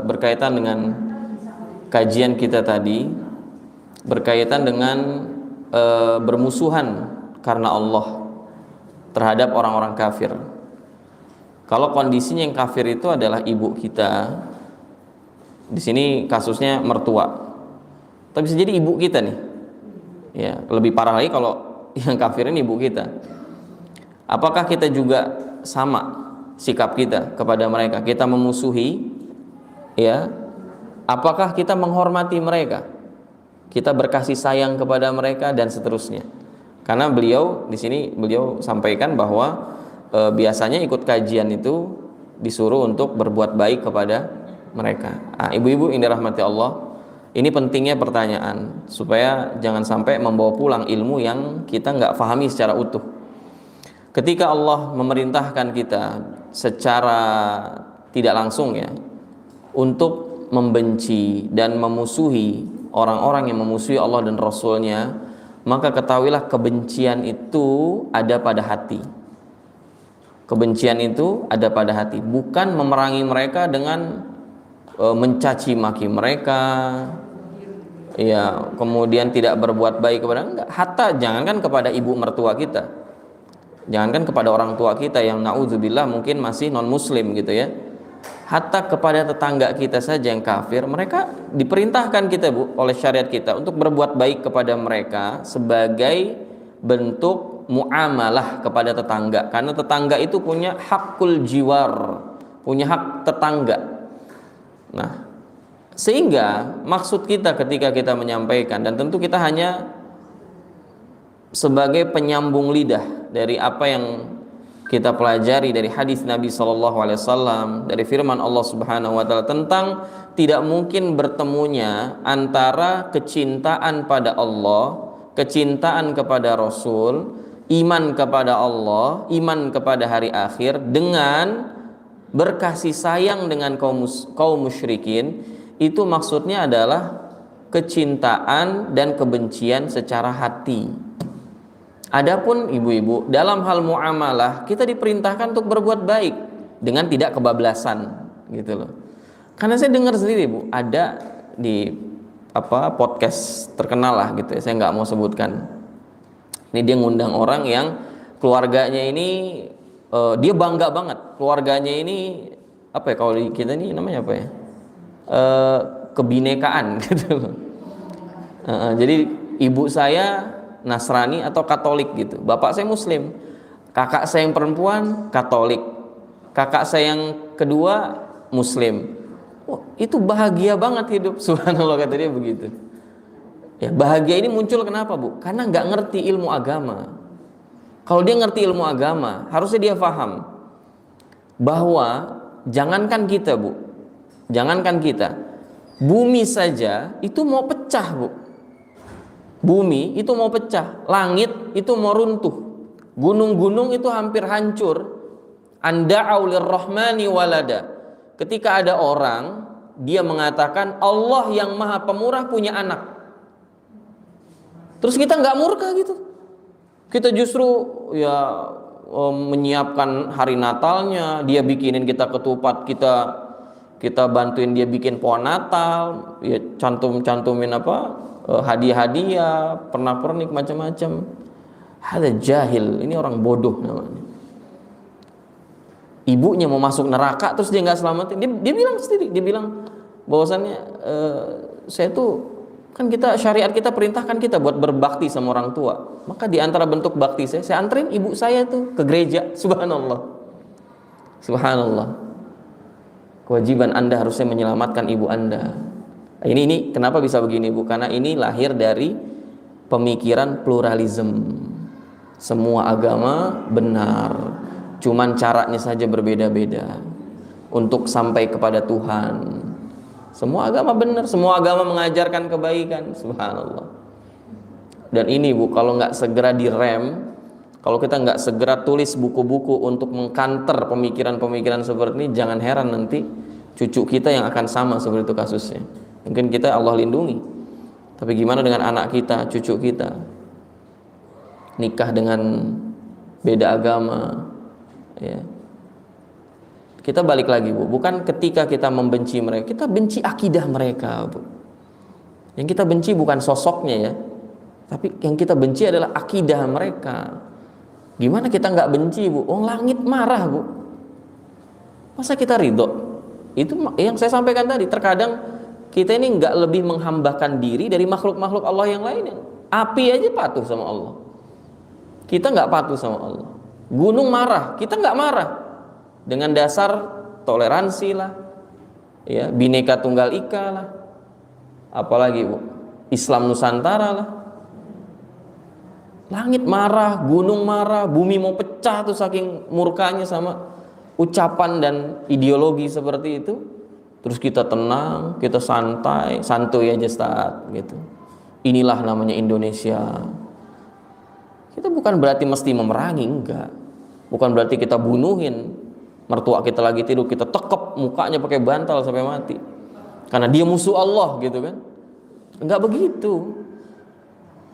berkaitan dengan kajian kita tadi, berkaitan dengan bermusuhan karena Allah. terhadap orang-orang kafir. Kalau kondisinya yang kafir itu adalah ibu kita, di sini kasusnya mertua, tapi bisa jadi ibu kita nih. Ya, lebih parah lagi kalau yang kafir ini ibu kita. Apakah kita juga sama sikap kita kepada mereka? Kita memusuhi, ya? Apakah kita menghormati mereka? Kita berkasih sayang kepada mereka dan seterusnya. Karena beliau di sini sampaikan bahwa biasanya ikut kajian itu disuruh untuk berbuat baik kepada mereka. Ibu-ibu yang dirahmati Allah, ini pentingnya pertanyaan supaya jangan sampai membawa pulang ilmu yang kita nggak pahami secara utuh. Ketika Allah memerintahkan kita secara tidak langsung ya untuk membenci dan memusuhi orang-orang yang memusuhi Allah dan Rasulnya, maka ketahuilah kebencian itu ada pada hati. Kebencian itu ada pada hati, bukan memerangi mereka dengan mencaci maki mereka, ya, kemudian tidak berbuat baik kepada, enggak. Hatta jangankan kepada ibu mertua kita, jangankan kepada orang tua kita yang naudzubillah mungkin masih non muslim gitu ya, hatta kepada tetangga kita saja yang kafir, mereka diperintahkan kita oleh syariat kita untuk berbuat baik kepada mereka sebagai bentuk muamalah kepada tetangga, karena tetangga itu punya hakul jiwar, punya hak tetangga. Nah, sehingga maksud kita ketika kita menyampaikan, dan tentu kita hanya sebagai penyambung lidah dari apa yang kita pelajari dari hadis Nabi SAW, dari firman Allah Subhanahu wa taala tentang tidak mungkin bertemunya antara kecintaan pada Allah, kecintaan kepada Rasul, iman kepada Allah, iman kepada hari akhir, dengan berkasih sayang dengan kaum musyrikin. Itu maksudnya adalah kecintaan dan kebencian secara hati. Adapun ibu-ibu, dalam hal muamalah kita diperintahkan untuk berbuat baik dengan tidak kebablasan gitu loh. Karena saya dengar sendiri Bu, ada di podcast terkenal lah gitu ya, saya nggak mau sebutkan. Ini dia ngundang orang yang keluarganya ini dia bangga banget, keluarganya ini apa ya, kalau di kita ini namanya apa ya, kebinekaan gitu loh. Jadi ibu saya Nasrani atau Katolik gitu, bapak saya Muslim, kakak saya yang perempuan Katolik, kakak saya yang kedua Muslim. Itu bahagia banget hidup, subhanallah, kata dia begitu. Ya, bahagia ini muncul kenapa Bu? Karena nggak ngerti ilmu agama. Kalau dia ngerti ilmu agama, harusnya dia paham bahwa jangankan kita Bu, jangankan kita, bumi saja itu mau pecah Bu. Bumi itu mau pecah, langit itu mau runtuh, gunung-gunung itu hampir hancur. Anda'au lirrahmani walada. Ketika ada orang dia mengatakan Allah yang maha pemurah punya anak, terus kita nggak murka gitu, kita justru ya menyiapkan hari Natalnya, dia bikinin kita ketupat, kita bantuin dia bikin pohon Natal, ya cantumin hadiah-hadiah, pernak-pernik macam-macam. Ada jahil, ini orang bodoh namanya. Ibunya mau masuk neraka terus dia nggak selamatin, dia bilang sendiri, dia bilang bahwasannya saya tuh kan kita syariat kita perintahkan kita buat berbakti sama orang tua, maka di antara bentuk bakti saya anterin ibu saya tuh ke gereja. Subhanallah, subhanallah. Kewajiban Anda harusnya menyelamatkan ibu Anda. Ini kenapa bisa begini Bu? Karena ini lahir dari pemikiran pluralisme. Semua agama benar, cuman caranya saja berbeda-beda untuk sampai kepada Tuhan. Semua agama benar, semua agama mengajarkan kebaikan, subhanallah. Dan ini Bu, kalau nggak segera direm, kalau kita nggak segera tulis buku-buku untuk mengkanter pemikiran-pemikiran seperti ini, jangan heran nanti cucu kita yang akan sama seperti itu kasusnya. Mungkin kita Allah lindungi, tapi gimana dengan anak kita, cucu kita, nikah dengan beda agama, ya. Kita balik lagi Bu, bukan ketika kita membenci mereka, kita benci akidah mereka Bu. Yang kita benci bukan sosoknya ya, tapi yang kita benci adalah akidah mereka. Gimana kita nggak benci, Bu? Oh, langit marah, Bu. Masa kita ridho? Itu yang saya sampaikan tadi. Terkadang kita ini nggak lebih menghambakan diri dari makhluk-makhluk Allah yang lainnya. Api aja patuh sama Allah. Kita nggak patuh sama Allah. Gunung marah, kita nggak marah. Dengan dasar toleransi lah, ya, Bhinneka Tunggal Ika lah. Apalagi, Bu? Islam Nusantara lah. Langit marah, gunung marah, bumi mau pecah tuh saking murkanya sama ucapan dan ideologi seperti itu. Terus kita tenang, kita santuy aja gitu. Inilah namanya Indonesia. Kita bukan berarti mesti memerangi, enggak. Bukan berarti kita bunuhin mertua kita lagi tidur, kita tekep mukanya pakai bantal sampai mati. Karena dia musuh Allah gitu kan. Enggak begitu.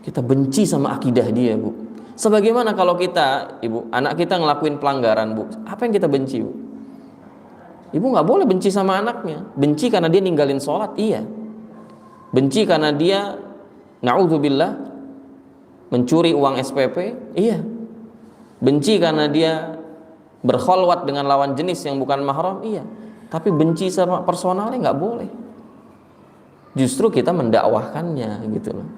Kita benci sama akidah dia, Bu. Sebagaimana kalau kita, Ibu, anak kita ngelakuin pelanggaran, Bu, apa yang kita benci, Bu? Ibu nggak boleh benci sama anaknya. Benci karena dia ninggalin sholat, iya. Benci karena dia, na'udzubillah, mencuri uang SPP, iya. Benci karena dia berkholwat dengan lawan jenis yang bukan mahram, iya. Tapi benci sama personalnya nggak boleh. Justru kita mendakwahkannya, gitu loh.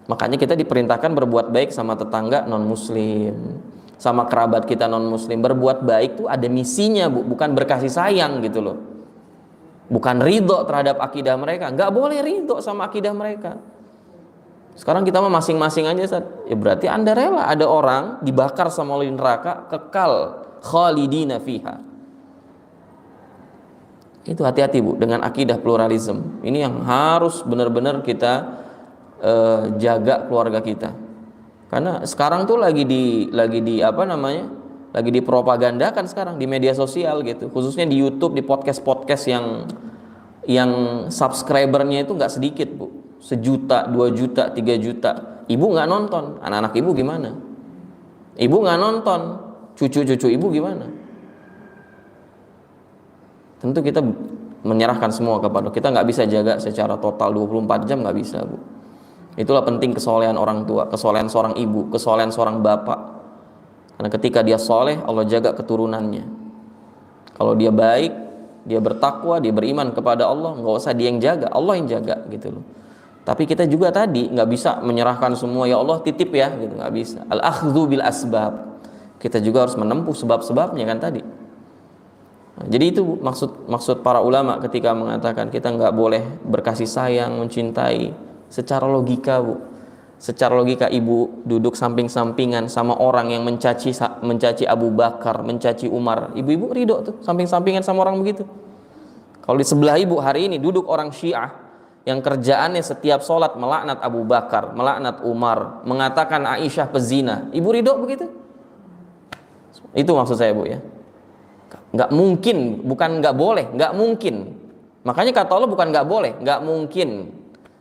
Makanya kita diperintahkan berbuat baik sama tetangga non-muslim, sama kerabat kita non-muslim. Berbuat baik tuh ada misinya, Bu, bukan berkasih sayang gitu loh. Bukan ridho terhadap akidah mereka. Nggak boleh ridho sama akidah mereka. Sekarang kita mah masing-masing aja, Ustaz. Ya berarti Anda rela ada orang dibakar sama oleh neraka, kekal khalidina fiha. Itu hati-hati, Bu, dengan akidah pluralisme. Ini yang harus benar-benar kita jaga keluarga kita. Karena sekarang tuh lagi di dipropagandakan sekarang di media sosial gitu, khususnya di YouTube, di podcast yang subscribernya itu nggak sedikit, Bu. 1 juta, 2 juta, 3 juta. Ibu nggak nonton, anak-anak ibu gimana? Ibu nggak nonton, cucu-cucu ibu gimana? Tentu kita menyerahkan semua kepada kita, nggak bisa jaga secara total 24 jam, nggak bisa, Bu. Itulah penting kesolehan orang tua, kesolehan seorang ibu, kesolehan seorang bapak. Karena ketika dia soleh, Allah jaga keturunannya. Kalau dia baik, dia bertakwa, dia beriman kepada Allah, nggak usah dia yang jaga, Allah yang jaga gitu loh. Tapi kita juga tadi nggak bisa menyerahkan semua, ya Allah titip ya, gitu, nggak bisa. Al-akhdhu bil asbab. Kita juga harus menempuh sebab-sebabnya kan tadi. Nah, jadi itu maksud para ulama ketika mengatakan kita nggak boleh berkasih sayang, mencintai. Secara logika, Bu, secara logika ibu duduk samping-sampingan sama orang yang mencaci Abu Bakar, mencaci Umar, ibu-ibu ridho tuh samping-sampingan sama orang begitu. Kalau di sebelah ibu hari ini duduk orang Syiah yang kerjaannya setiap sholat melaknat Abu Bakar, melaknat Umar, mengatakan Aisyah pezina, ibu ridho begitu? Itu maksud saya, Bu, ya. Nggak mungkin, bukan nggak boleh, nggak mungkin. Makanya kata Allah bukan nggak boleh, nggak mungkin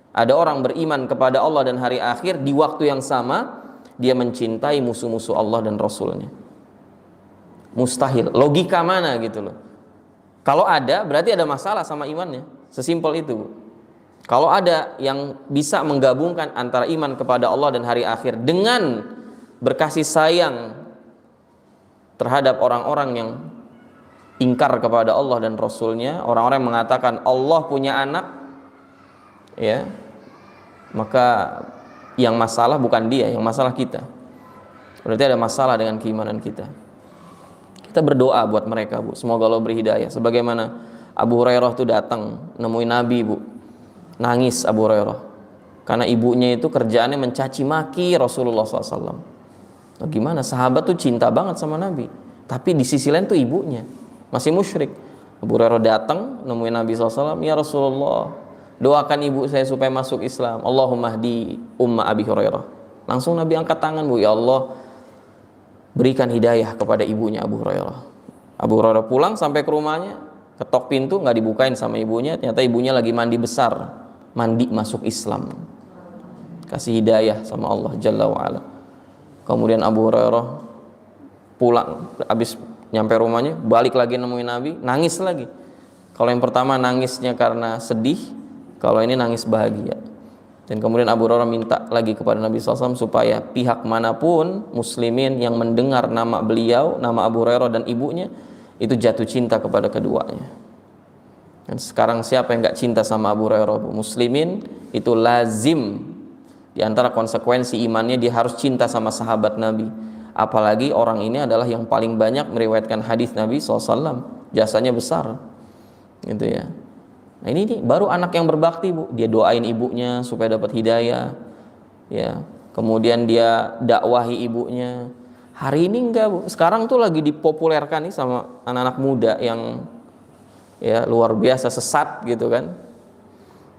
ada orang beriman kepada Allah dan hari akhir di waktu yang sama dia mencintai musuh-musuh Allah dan Rasulnya. Mustahil. Logika mana gitu loh. Kalau ada berarti ada masalah sama imannya. Sesimpel itu, Bu. Kalau ada yang bisa menggabungkan antara iman kepada Allah dan hari akhir dengan berkasih sayang terhadap orang-orang yang ingkar kepada Allah dan Rasulnya, orang-orang yang mengatakan Allah punya anak, ya, maka yang masalah bukan dia, yang masalah kita. Berarti ada masalah dengan keimanan kita. Kita berdoa buat mereka, Bu, semoga Allah beri hidayah. Sebagaimana Abu Hurairah itu datang nemuin Nabi, Bu, nangis Abu Hurairah karena ibunya itu kerjaannya mencaci maki Rasulullah SAW. Nah, gimana sahabat tuh cinta banget sama Nabi, tapi di sisi lain tuh ibunya masih musyrik. Abu Hurairah datang nemuin Nabi SAW, ya Rasulullah, doakan ibu saya supaya masuk Islam. Allahumma hdi umma Abi Hurairah. Langsung Nabi angkat tangan, Bu, ya Allah berikan hidayah kepada ibunya Abu Hurairah. Abu Hurairah pulang sampai ke rumahnya, ketok pintu nggak dibukain sama ibunya. Ternyata ibunya lagi mandi besar, mandi masuk Islam. Kasih hidayah sama Allah Jalla wa'ala. Kemudian Abu Hurairah pulang, habis nyampe rumahnya balik lagi nemuin Nabi, nangis lagi. Kalau yang pertama nangisnya karena sedih, kalau ini nangis bahagia. Dan kemudian Abu Hurairah minta lagi kepada Nabi SAW supaya pihak manapun muslimin yang mendengar nama beliau, nama Abu Hurairah dan ibunya, itu jatuh cinta kepada keduanya. Dan sekarang siapa yang gak cinta sama Abu Hurairah? Muslimin itu lazim, di antara konsekuensi imannya dia harus cinta sama sahabat Nabi. Apalagi orang ini adalah yang paling banyak meriwayatkan hadis Nabi SAW, jasanya besar, gitu ya. Nah ini baru anak yang berbakti, Bu. Dia doain ibunya supaya dapat hidayah, ya. Kemudian dia dakwahi ibunya. Hari ini enggak, Bu. Sekarang tuh lagi dipopulerkan nih sama anak-anak muda yang ya luar biasa sesat gitu kan.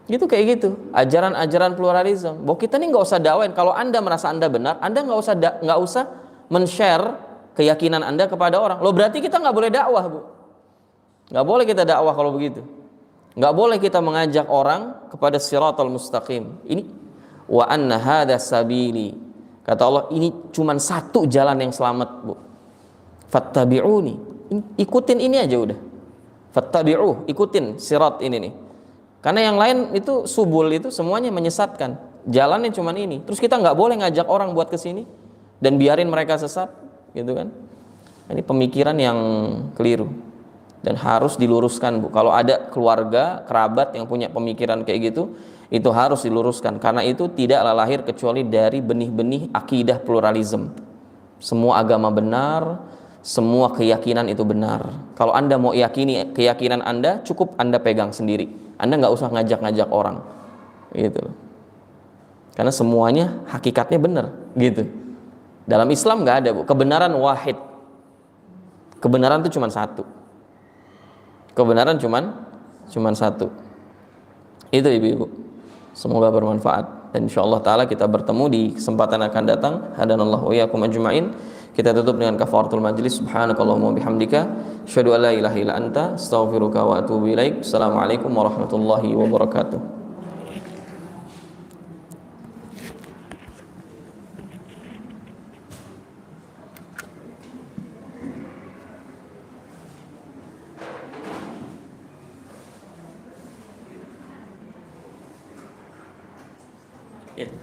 Gitu kayak gitu. Ajaran-ajaran pluralisme. Bahwa kita nih nggak usah dakwain. Kalau Anda merasa Anda benar, Anda nggak usah men-share keyakinan Anda kepada orang. Loh berarti kita nggak boleh dakwah, Bu. Nggak boleh kita dakwah kalau begitu. Nggak boleh kita mengajak orang kepada siratal mustaqim. Ini wa anna hadza sabili. Kata Allah, ini cuma satu jalan yang selamat, Bu. Fattabi'uni. Ikutin ini aja udah. Fattabi'u, ikutin sirat ini nih. Karena yang lain itu subul, itu semuanya menyesatkan. Jalannya cuma ini. Terus kita nggak boleh ngajak orang buat kesini dan biarin mereka sesat, gitu kan? Ini pemikiran yang keliru. Dan harus diluruskan, Bu. Kalau ada keluarga, kerabat yang punya pemikiran kayak gitu, itu harus diluruskan. Karena itu tidaklah lahir kecuali dari benih-benih akidah pluralisme. Semua agama benar, semua keyakinan itu benar. Kalau Anda mau yakini keyakinan Anda, cukup Anda pegang sendiri. Anda nggak usah ngajak-ngajak orang, gitu. Karena semuanya hakikatnya benar, gitu. Dalam Islam nggak ada, Bu. Kebenaran wahid. Kebenaran itu cuma satu. Kebenaran cuman satu. Itu ibu-ibu. Semoga bermanfaat dan insyaallah taala kita bertemu di kesempatan akan datang. Hadanallahu wa iyyakum ajmain. Kita tutup dengan kafaratul majlis. Subhanakallahumma bihamdika asyhadu an la ilaha illa anta astaghfiruka wa atubu ilaik. Assalamualaikum warahmatullahi wabarakatuh. Yeah.